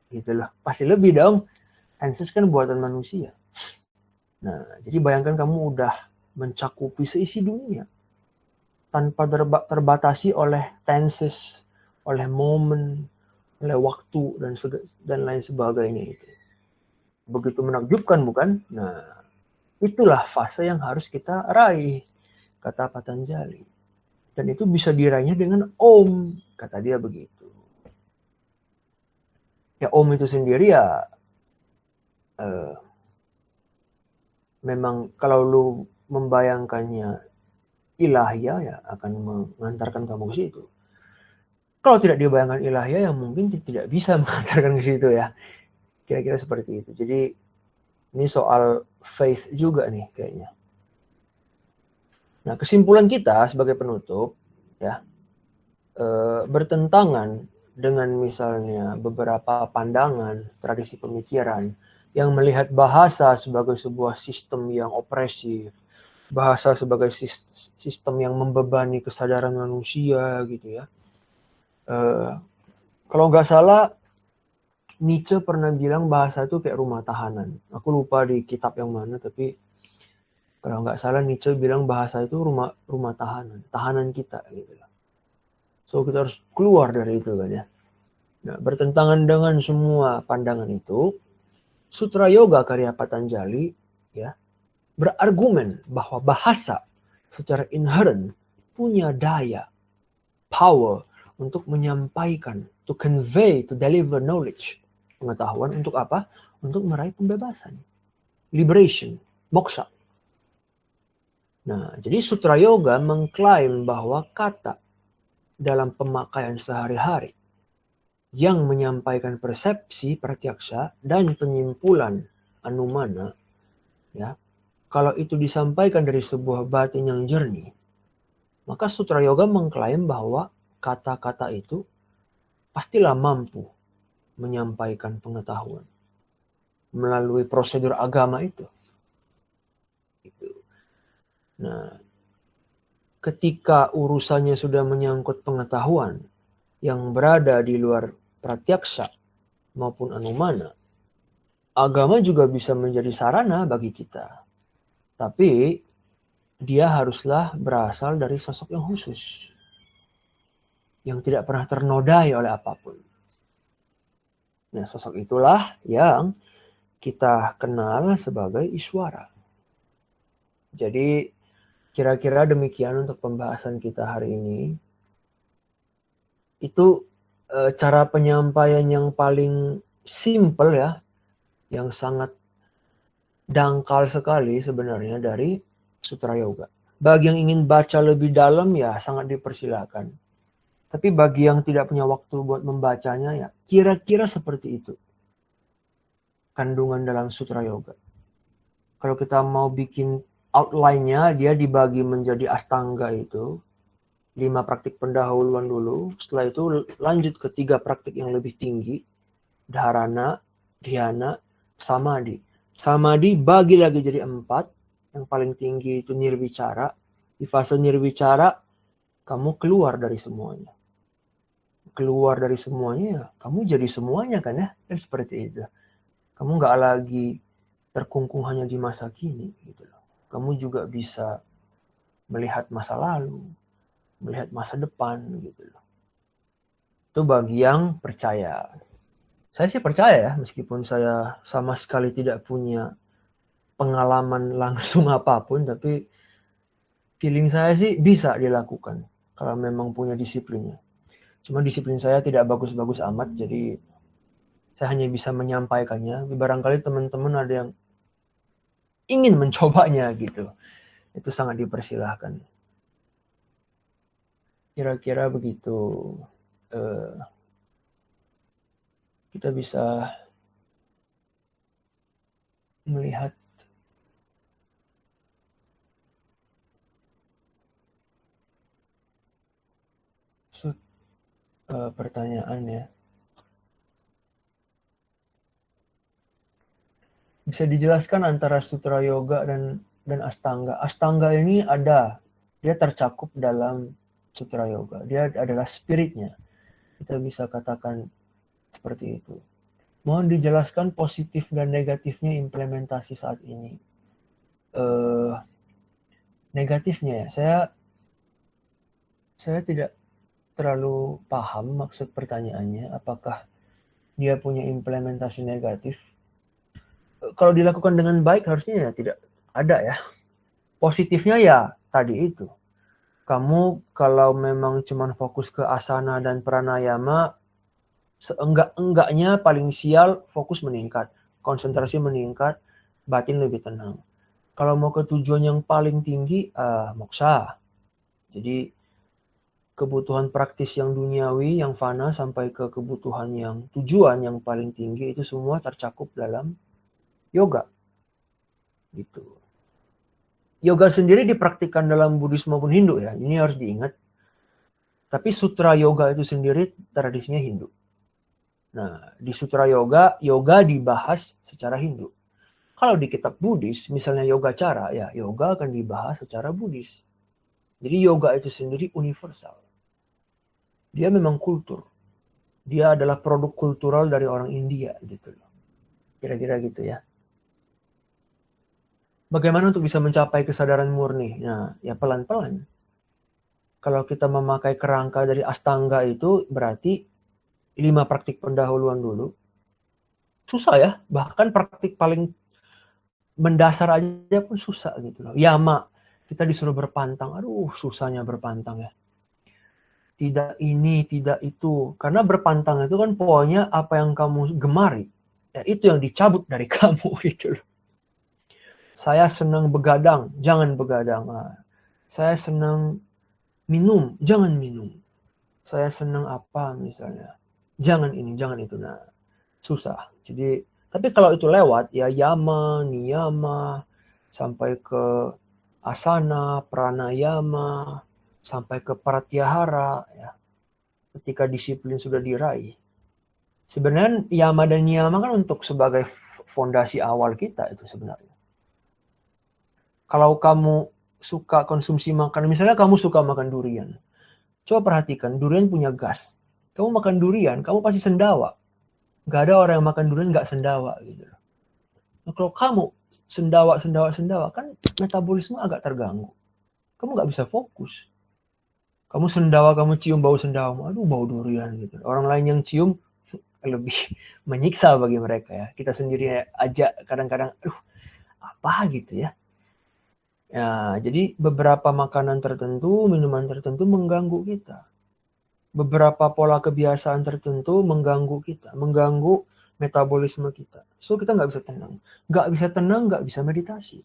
Gitu loh. Pasti lebih dong. Tenses kan buatan manusia. Nah, jadi bayangkan kamu udah mencakupi seisi dunia tanpa terbatasi oleh tenses, oleh momen, oleh waktu dan lain sebagainya itu. Begitu menakjubkan bukan? Nah, itulah fase yang harus kita raih, kata Patanjali. Dan itu bisa diraihnya dengan Om, kata dia begitu. Ya Om itu sendiri ya memang kalau lu membayangkannya ilahiyah ya akan mengantarkan kamu ke situ. Kalau tidak dibayangkan ilahiyah ya mungkin tidak bisa mengantarkan ke situ ya. Kira-kira seperti itu. Jadi ini soal faith juga nih kayaknya. Nah, kesimpulan kita sebagai penutup ya bertentangan dengan misalnya beberapa pandangan tradisi pemikiran yang melihat bahasa sebagai sebuah sistem yang opresif, bahasa sebagai sistem yang membebani kesadaran manusia gitu ya. Kalau nggak salah Nietzsche pernah bilang bahasa itu kayak rumah tahanan. Aku lupa di kitab yang mana, tapi kalau nggak salah Nietzsche bilang bahasa itu rumah tahanan kita gitu. So kita harus keluar dari itu kan ya. Nah, bertentangan dengan semua pandangan itu, Sutra Yoga karya Patanjali ya berargumen bahwa bahasa secara inherent punya daya, power untuk menyampaikan, to convey, to deliver knowledge, pengetahuan untuk apa? Untuk meraih pembebasan, liberation, moksha. Nah, jadi Sutra Yoga mengklaim bahwa kata dalam pemakaian sehari-hari yang menyampaikan persepsi pratyaksa dan penyimpulan anumana, ya, kalau itu disampaikan dari sebuah batin yang jernih, maka Sutra Yoga mengklaim bahwa kata-kata itu pastilah mampu menyampaikan pengetahuan melalui prosedur agama itu. Nah, ketika urusannya sudah menyangkut pengetahuan yang berada di luar pratyaksa maupun anumana, agama juga bisa menjadi sarana bagi kita. Tapi dia haruslah berasal dari sosok yang khusus, yang tidak pernah ternodai oleh apapun. Nah, sosok itulah yang kita kenal sebagai Iswara. Jadi kira-kira demikian untuk pembahasan kita hari ini. Itu cara penyampaian yang paling simple ya, yang sangat dangkal sekali sebenarnya dari Sutra Yoga. Bagi yang ingin baca lebih dalam ya sangat dipersilakan. Tapi bagi yang tidak punya waktu buat membacanya ya kira-kira seperti itu kandungan dalam Sutra Yoga. Kalau kita mau bikin outline-nya, dia dibagi menjadi astanga itu 5 praktik pendahuluan dulu, setelah itu lanjut ke 3 praktik yang lebih tinggi, dharana, dhyana, samadhi. Samadhi bagi lagi jadi 4, yang paling tinggi itu nirwicara. Di fase nirwicara kamu keluar dari semuanya. keluar dari semuanya, ya kamu jadi semuanya kan ya, kan seperti itu. Kamu nggak lagi terkungkung hanya di masa kini gitu loh. Kamu juga bisa melihat masa lalu, melihat masa depan gitu loh. Itu bagi yang percaya. Saya sih percaya ya, meskipun saya sama sekali tidak punya pengalaman langsung apapun, tapi feeling saya sih bisa dilakukan kalau memang punya disiplinnya. Cuma disiplin saya tidak bagus-bagus amat, jadi saya hanya bisa menyampaikannya. Barangkali teman-teman ada yang ingin mencobanya gitu. Itu sangat dipersilahkan. Kira-kira begitu. Kita bisa melihat pertanyaan ya. Bisa dijelaskan antara sutra yoga dan astanga. Astanga ini dia tercakup dalam sutra yoga. Dia adalah spiritnya. Kita bisa katakan seperti itu. Mohon dijelaskan positif dan negatifnya implementasi saat ini. Negatifnya ya, saya tidak terlalu paham maksud pertanyaannya. Apakah dia punya implementasi negatif? Kalau dilakukan dengan baik harusnya ya tidak ada ya. Positifnya ya tadi itu. Kamu kalau memang cuma fokus ke asana dan pranayama, seenggak-enggaknya paling sial fokus meningkat, konsentrasi meningkat, batin lebih tenang. Kalau mau ke tujuan yang paling tinggi, moksa. Jadi kebutuhan praktis yang duniawi, yang fana, sampai ke kebutuhan yang tujuan yang paling tinggi, itu semua tercakup dalam yoga. Gitu. Yoga sendiri dipraktikkan dalam Buddhis maupun Hindu ya, ini harus diingat. Tapi sutra yoga itu sendiri tradisinya Hindu. Nah, di sutra yoga dibahas secara Hindu. Kalau di kitab Buddhis, misalnya yoga cara, ya yoga akan dibahas secara Buddhis. Jadi yoga itu sendiri universal. Dia memang kultur. Dia adalah produk kultural dari orang India gitu loh. Kira-kira gitu ya. Bagaimana untuk bisa mencapai kesadaran murni? Nah, ya pelan-pelan. Kalau kita memakai kerangka dari Astanga itu berarti 5 praktik pendahuluan dulu. Susah ya, bahkan praktik paling mendasar aja pun susah gitu loh. Yama, kita disuruh berpantang. Aduh, susahnya berpantang ya. Tidak ini, tidak itu. Karena berpantang itu kan pokoknya apa yang kamu gemari. Ya, itu yang dicabut dari kamu gitu loh. Saya senang begadang, jangan begadang. Saya senang minum, jangan minum. Saya senang apa misalnya, jangan ini, jangan itu. Nah, susah. Jadi, tapi kalau itu lewat, ya yama, niyama, sampai ke asana, pranayama, sampai ke pratyahara, ya. Ketika disiplin sudah diraih. Sebenarnya yama dan niyama kan untuk sebagai fondasi awal kita itu sebenarnya. Kalau kamu suka konsumsi makanan, misalnya kamu suka makan durian, coba perhatikan, durian punya gas. Kamu makan durian, kamu pasti sendawa. Gak ada orang yang makan durian gak sendawa gitu. Nah, kalau kamu sendawa, kan metabolisme agak terganggu. Kamu gak bisa fokus. Kamu sendawa, kamu cium bau sendawa, aduh bau durian gitu. Orang lain yang cium lebih menyiksa bagi mereka ya. Kita sendiri aja kadang-kadang, aduh apa gitu ya. Ya, jadi beberapa makanan tertentu, minuman tertentu mengganggu kita. Beberapa pola kebiasaan tertentu mengganggu kita, mengganggu metabolisme kita. So kita nggak bisa tenang. Nggak bisa tenang, nggak bisa meditasi.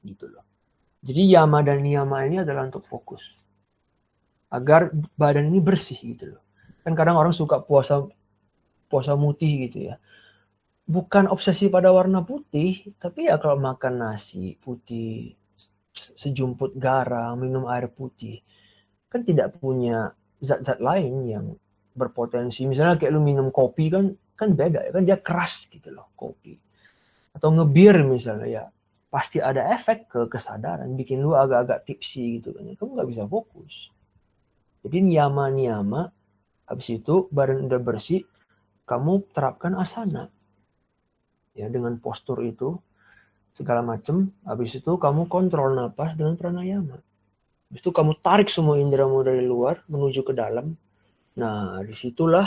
Gitu loh. Jadi yama dan niyama ini adalah untuk fokus. Agar badan ini bersih gitu loh. Kan kadang orang suka puasa putih gitu ya. Bukan obsesi pada warna putih, tapi ya kalau makan nasi putih, sejumput garam, minum air putih, kan tidak punya zat-zat lain yang berpotensi. Misalnya kayak lu minum kopi kan beda ya, kan dia keras gitu loh kopi. Atau ngebir misalnya ya, pasti ada efek ke kesadaran, bikin lu agak-agak tipsy gitu kan. Kamu nggak bisa fokus. Jadi niyama Habis itu badan udah bersih, kamu terapkan asana. Ya, dengan postur itu segala macam. Habis itu kamu kontrol napas dengan pranayama. Habis itu kamu tarik semua indramu dari luar menuju ke dalam. Nah, disitulah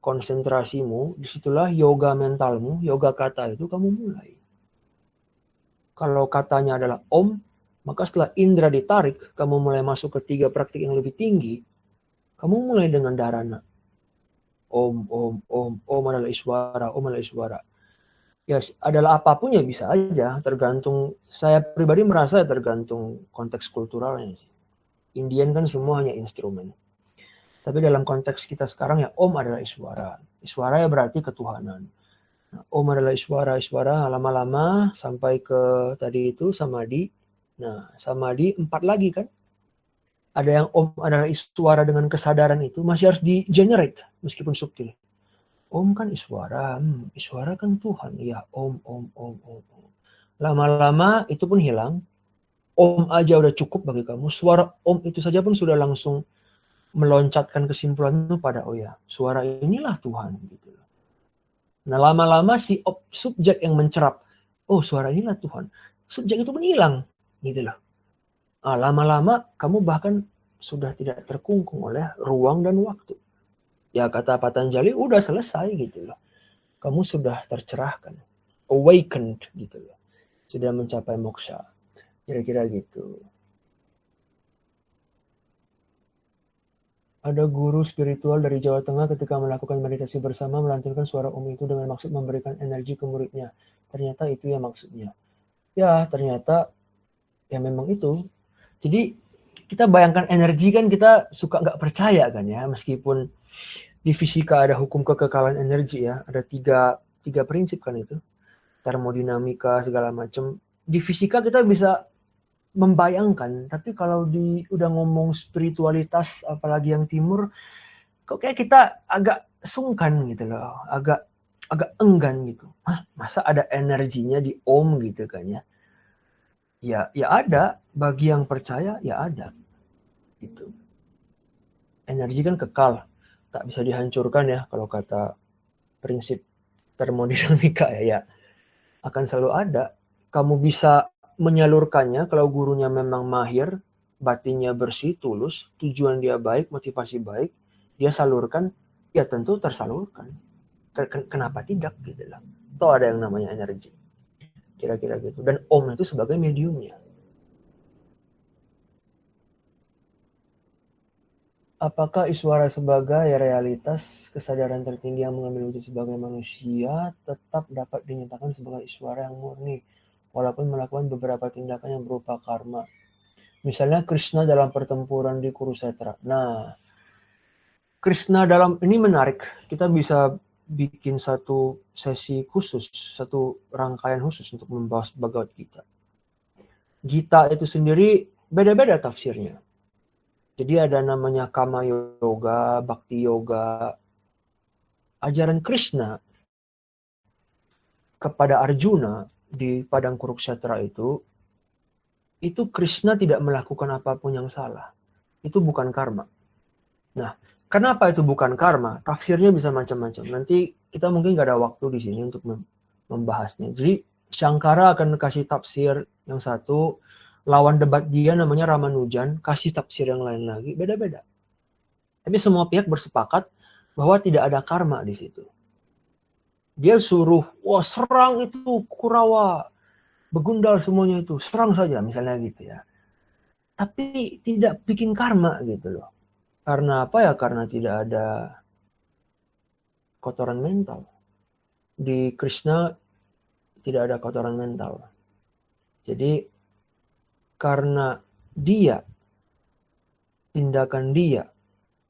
konsentrasimu, disitulah yoga mentalmu, yoga kata itu kamu mulai. Kalau katanya adalah om, maka setelah indra ditarik, kamu mulai masuk ke 3 praktik yang lebih tinggi, kamu mulai dengan dharana. Om, om, om, om adalah iswara, om adalah iswara. Ya, adalah apapun ya bisa aja, tergantung, saya pribadi merasa tergantung konteks kulturalnya sih. Indian kan semua hanya instrumen. Tapi dalam konteks kita sekarang ya om adalah iswara. Iswara ya berarti ketuhanan. Nah, om adalah iswara, iswara lama-lama sampai ke tadi itu samadhi. Nah, samadhi 4 lagi kan. Ada yang om adalah iswara dengan kesadaran itu masih harus di-generate meskipun subtil. Om kan iswara, iswara kan Tuhan. Ya, om. Lama-lama itu pun hilang. Om aja udah cukup bagi kamu. Suara om itu saja pun sudah langsung meloncatkan kesimpulan itu pada, oh ya, suara inilah Tuhan. Gitu. Nah, lama-lama si subjek yang mencerap, oh suara inilah Tuhan. Subjek itu pun hilang. Gitu loh. Nah, lama-lama kamu bahkan sudah tidak terkungkung oleh ruang dan waktu. Ya kata Patanjali udah selesai gitu loh. Kamu sudah tercerahkan, awakened gitu loh. Sudah mencapai moksha. Kira-kira gitu. Ada guru spiritual dari Jawa Tengah ketika melakukan meditasi bersama melantunkan suara om itu dengan maksud memberikan energi ke muridnya. Ternyata itu ya maksudnya. Ya ternyata ya memang itu. Jadi kita bayangkan energi kan kita suka nggak percaya kan ya. Meskipun di fisika ada hukum kekekalan energi ya. Ada tiga prinsip kan itu. Termodinamika segala macam. Di fisika kita bisa membayangkan, tapi kalau udah ngomong spiritualitas apalagi yang timur, kok kayak kita agak sungkan gitu loh, agak enggan gitu. Hah, masa ada energinya di om gitu kan ya? Ya ada, bagi yang percaya ya ada. Gitu. Energi kan kekal, tak bisa dihancurkan ya kalau kata prinsip termodinamika ya akan selalu ada. Kamu bisa menyalurkannya kalau gurunya memang mahir, batinnya bersih, tulus, tujuan dia baik, motivasi baik, dia salurkan, ya tentu tersalurkan. Kenapa tidak gitu lah. Toh ada yang namanya energi. Kira-kira gitu. Dan om itu sebagai mediumnya. Apakah iswara sebagai realitas kesadaran tertinggi yang mengambil wujud sebagai manusia tetap dapat dinyatakan sebagai iswara yang murni walaupun melakukan beberapa tindakan yang berupa karma? Misalnya Krishna dalam pertempuran di Kurukshetra. Nah, Krishna dalam ini menarik. Kita bisa bikin satu sesi khusus, satu rangkaian khusus untuk membahas Bhagavad Gita. Gita itu sendiri beda-beda tafsirnya. Jadi ada namanya Kama Yoga, Bhakti Yoga. Ajaran Krishna kepada Arjuna di padang Kurukshetra itu Krishna tidak melakukan apapun yang salah. Itu bukan karma. Nah, kenapa itu bukan karma? Tafsirnya bisa macam-macam. Nanti kita mungkin gak ada waktu di sini untuk membahasnya. Jadi Shankara akan kasih tafsir yang satu, lawan debat dia namanya Ramanujan, kasih tafsir yang lain lagi, beda-beda. Tapi semua pihak bersepakat bahwa tidak ada karma di situ. Dia suruh, wah serang itu Kurawa, begundal semuanya itu, serang saja misalnya gitu ya. Tapi tidak bikin karma gitu loh. Karena apa ya? Karena tidak ada kotoran mental. Di Krishna tidak ada kotoran mental. Jadi karena tindakan dia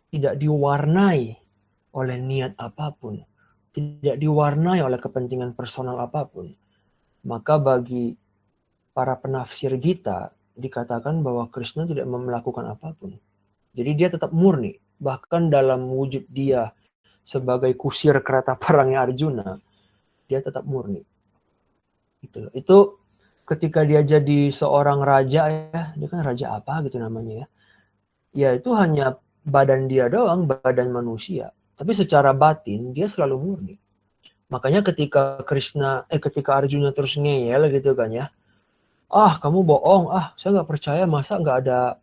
tidak diwarnai oleh niat apapun, tidak diwarnai oleh kepentingan personal apapun, maka bagi para penafsir Gita dikatakan bahwa Krishna tidak melakukan apapun. Jadi dia tetap murni. Bahkan dalam wujud dia sebagai kusir kereta perangnya Arjuna, dia tetap murni. Itu ketika dia jadi seorang raja ya, dia kan raja apa gitu namanya ya. Ya itu hanya badan dia doang, badan manusia. Tapi secara batin dia selalu murni. Makanya ketika ketika Arjuna terus ngeyel gitu kan ya, kamu bohong, saya nggak percaya, masa nggak ada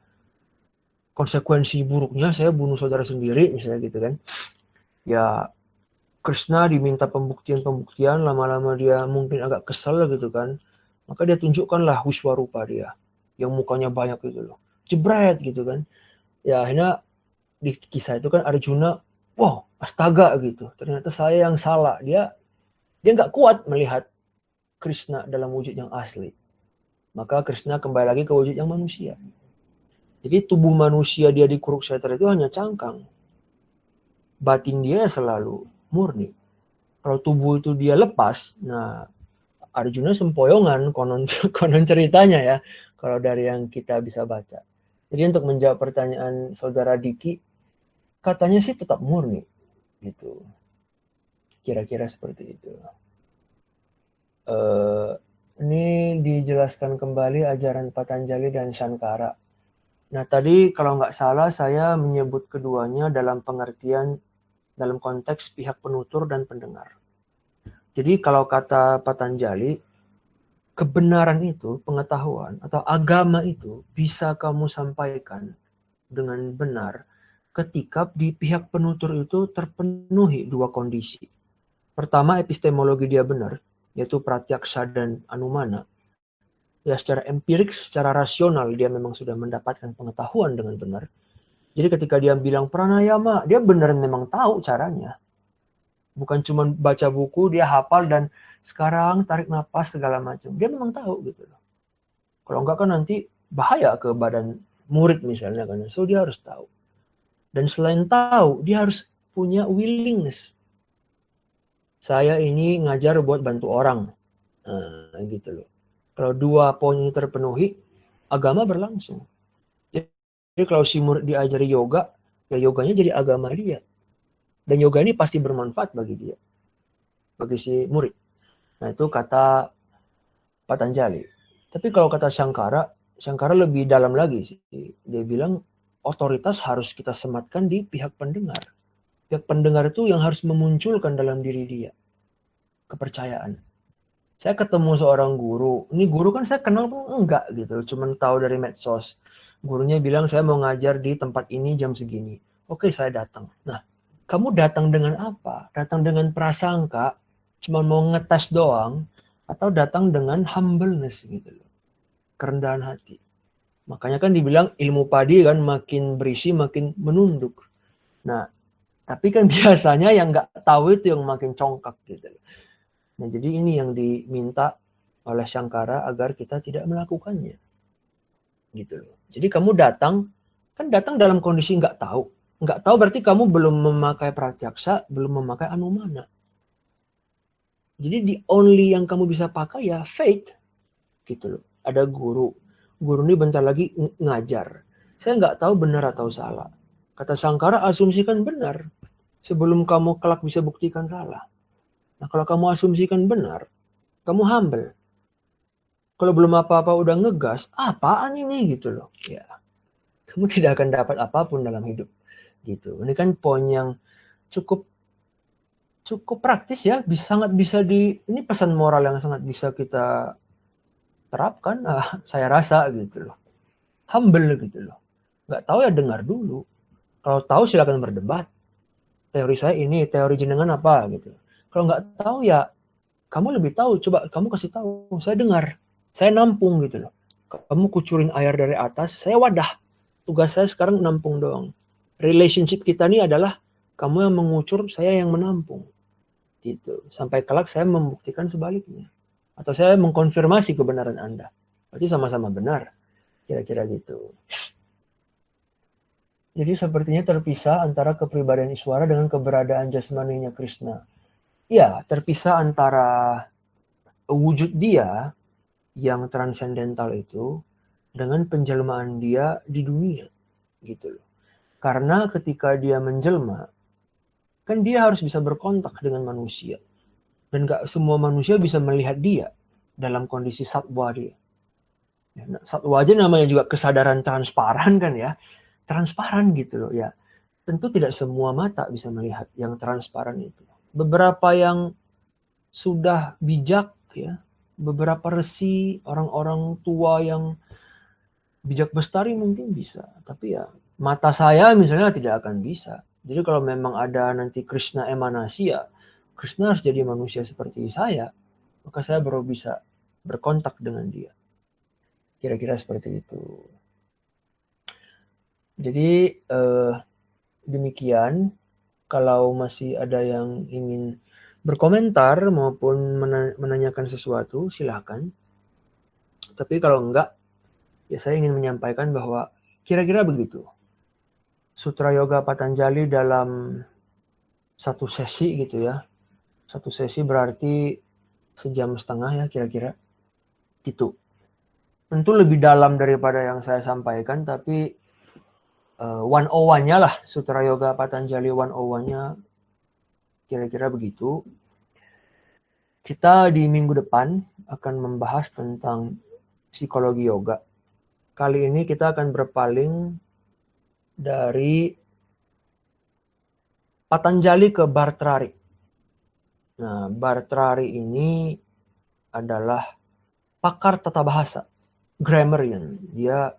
konsekuensi buruknya saya bunuh saudara sendiri misalnya gitu kan. Ya Krishna diminta pembuktian, lama-lama dia mungkin agak kesel gitu kan. Maka dia tunjukkanlah Wiswarupa dia, yang mukanya banyak gitu loh. Jebret gitu kan. Ya akhirnya di kisah itu kan Arjuna, wow astaga gitu. Ternyata saya yang salah. Dia nggak kuat melihat Krishna dalam wujud yang asli. Maka Krishna kembali lagi ke wujud yang manusia. Jadi tubuh manusia dia di Kurukshetra itu hanya cangkang. Batin dia selalu murni. Kalau tubuh itu dia lepas, nah Arjuna sempoyongan konon ceritanya ya, kalau dari yang kita bisa baca. Jadi untuk menjawab pertanyaan saudara Diki, katanya sih tetap murni gitu. Kira-kira seperti itu. Ini dijelaskan kembali ajaran Patanjali dan Shankara. Nah tadi kalau nggak salah saya menyebut keduanya dalam pengertian dalam konteks pihak penutur dan pendengar. Jadi kalau kata Patanjali, kebenaran itu, pengetahuan atau agama itu bisa kamu sampaikan dengan benar ketika di pihak penutur itu terpenuhi dua kondisi. Pertama, epistemologi dia benar, yaitu pratyaksa dan anumana. Ya secara empirik, secara rasional dia memang sudah mendapatkan pengetahuan dengan benar. Jadi ketika dia bilang pranayama, dia benar memang tahu caranya. Bukan cuma baca buku, dia hafal dan sekarang tarik nafas segala macam. Dia memang tahu gitu loh. Kalau enggak kan nanti bahaya ke badan murid misalnya kan. So dia harus tahu. Dan selain tahu, dia harus punya willingness. Saya ini ngajar buat bantu orang. Nah, gitu loh. Kalau dua poin ini terpenuhi, agama berlangsung. Jadi kalau si murid diajari yoga, ya yoganya jadi agama dia. Dan yoga ini pasti bermanfaat bagi dia. Bagi si murid. Nah itu kata Patanjali. Tapi kalau kata Shankara lebih dalam lagi sih. Dia bilang otoritas harus kita sematkan di pihak pendengar. Pihak pendengar itu yang harus memunculkan dalam diri dia kepercayaan. Saya ketemu seorang guru. Ini guru kan saya kenal pun enggak gitu. Cuman tahu dari medsos. Gurunya bilang saya mau ngajar di tempat ini jam segini. Oke, saya datang. Nah, kamu datang dengan apa? Datang dengan prasangka, cuma mau ngetes doang, atau datang dengan humbleness gitu loh. Kerendahan hati. Makanya kan dibilang ilmu padi kan makin berisi makin menunduk. Nah, tapi kan biasanya yang nggak tahu itu yang makin congkak gitu loh. Nah, jadi ini yang diminta oleh Shankara agar kita tidak melakukannya. Gitu loh. Jadi kamu datang dalam kondisi nggak tahu. Nggak tahu berarti kamu belum memakai pratyaksa, belum memakai anumana. Jadi the only yang kamu bisa pakai ya faith. Gitu loh. Ada guru. Guru ini bentar lagi ngajar. Saya nggak tahu benar atau salah. Kata Shankara, asumsikan benar. Sebelum kamu kelak bisa buktikan salah. Nah, kalau kamu asumsikan benar, kamu humble. Kalau belum apa-apa udah ngegas, apaan ini gitu loh. Ya, kamu tidak akan dapat apapun dalam hidup. Gitu. Ini kan poin yang cukup praktis ya, sangat bisa ini pesan moral yang sangat bisa kita terapkan. Saya rasa gitu loh. Humble gitu loh. Nggak tahu ya dengar dulu. Kalau tahu silakan berdebat. Teori saya ini, teori jenengan apa gitu. Kalau nggak tahu ya kamu lebih tahu, coba kamu kasih tahu, saya dengar, saya nampung gitu loh. Kamu kucurin air dari atas, saya wadah. Tugas saya sekarang nampung doang. Relationship kita ini adalah kamu yang mengucur, saya yang menampung. Gitu. Sampai kelak saya membuktikan sebaliknya. Atau saya mengkonfirmasi kebenaran Anda. Berarti sama-sama benar. Kira-kira gitu. Jadi sepertinya terpisah antara kepribadian Iswara dengan keberadaan jasmaninya Krishna. Ya, terpisah antara wujud dia yang transendental itu dengan penjelmaan dia di dunia gitu loh. Karena ketika dia menjelma, kan dia harus bisa berkontak dengan manusia. Dan gak semua manusia bisa melihat dia dalam kondisi satwa dia. Nah, satwa aja namanya juga kesadaran transparan kan ya. Transparan gitu loh ya. tentu tidak semua mata bisa melihat yang transparan itu. Beberapa yang sudah bijak ya, beberapa resi, orang-orang tua yang bijak bestari mungkin bisa, tapi ya mata saya misalnya tidak akan bisa. Jadi kalau memang ada nanti Krishna emanasi ya, Krishna harus jadi manusia seperti saya, maka saya baru bisa berkontak dengan dia. Kira-kira seperti itu. Jadi demikian. Kalau masih ada yang ingin berkomentar maupun menanyakan sesuatu, silahkan. Tapi kalau enggak, ya saya ingin menyampaikan bahwa kira-kira begitu. Sutra Yoga Patanjali dalam satu sesi gitu ya. Satu sesi berarti 1,5 jam ya kira-kira. Gitu. Tentu lebih dalam daripada yang saya sampaikan, tapi 101-nya lah, Sutra Yoga Patanjali 101-nya kira-kira begitu. Kita di minggu depan akan membahas tentang psikologi yoga. Kali ini kita akan berpaling dari Patanjali ke Bartrari. Nah, Bartrari ini adalah pakar tata bahasa, grammarian. Dia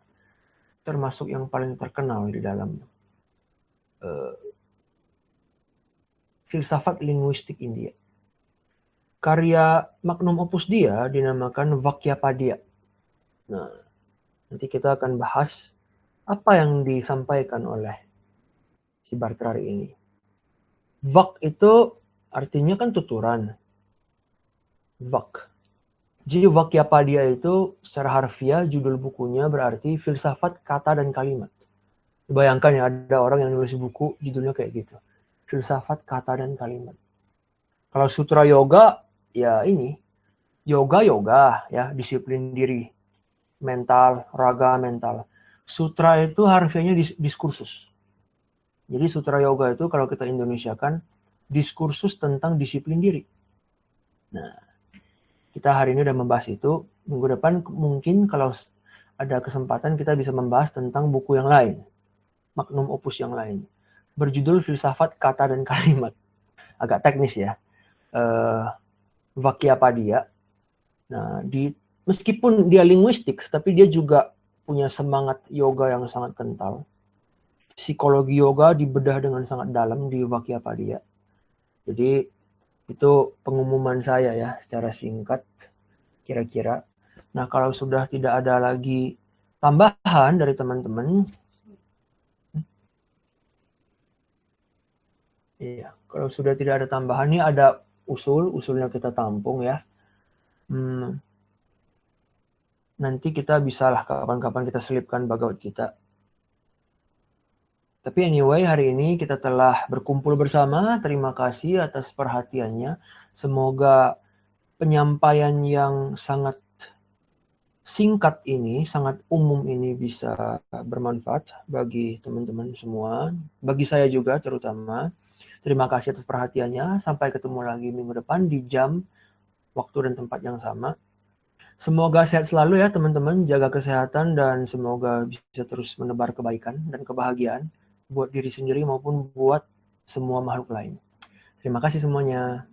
termasuk yang paling terkenal di dalam filsafat linguistik India. Karya magnum opus dia dinamakan Vakyapadya. Nah, nanti kita akan bahas apa yang disampaikan oleh si Bartrari ini. Vak itu artinya kan tuturan. Vak. Jadi Vakyapadya itu secara harfiah judul bukunya berarti filsafat kata dan kalimat. Bayangkan ya ada orang yang nulis buku judulnya kayak gitu. Filsafat kata dan kalimat. Kalau sutra yoga ya ini yoga ya, disiplin diri, mental, raga mental. Sutra itu harfiahnya diskursus. Jadi sutra yoga itu kalau kita Indonesiakan diskursus tentang disiplin diri. Nah, kita hari ini udah membahas itu. Minggu depan mungkin kalau ada kesempatan kita bisa membahas tentang buku yang lain. Magnum opus yang lain. Berjudul Filsafat Kata dan Kalimat. Agak teknis ya. Vakyapadya. Nah, meskipun dia linguistik, tapi dia juga punya semangat yoga yang sangat kental. Psikologi yoga dibedah dengan sangat dalam di Vakyapadya. Jadi itu pengumuman saya ya secara singkat kira-kira. Nah, kalau sudah tidak ada lagi tambahan dari teman-teman, iya, kalau sudah tidak ada tambahan, ini ada usulnya kita tampung ya. Nanti kita bisalah kapan-kapan kita selipkan Bhagavad Gita. Tapi anyway, hari ini kita telah berkumpul bersama. Terima kasih atas perhatiannya. Semoga penyampaian yang sangat singkat ini, sangat umum ini bisa bermanfaat bagi teman-teman semua. Bagi saya juga terutama. Terima kasih atas perhatiannya. Sampai ketemu lagi minggu depan di jam, waktu, dan tempat yang sama. Semoga sehat selalu ya teman-teman. Jaga kesehatan dan semoga bisa terus menebar kebaikan dan kebahagiaan buat diri sendiri maupun buat semua makhluk lain. Terima kasih semuanya.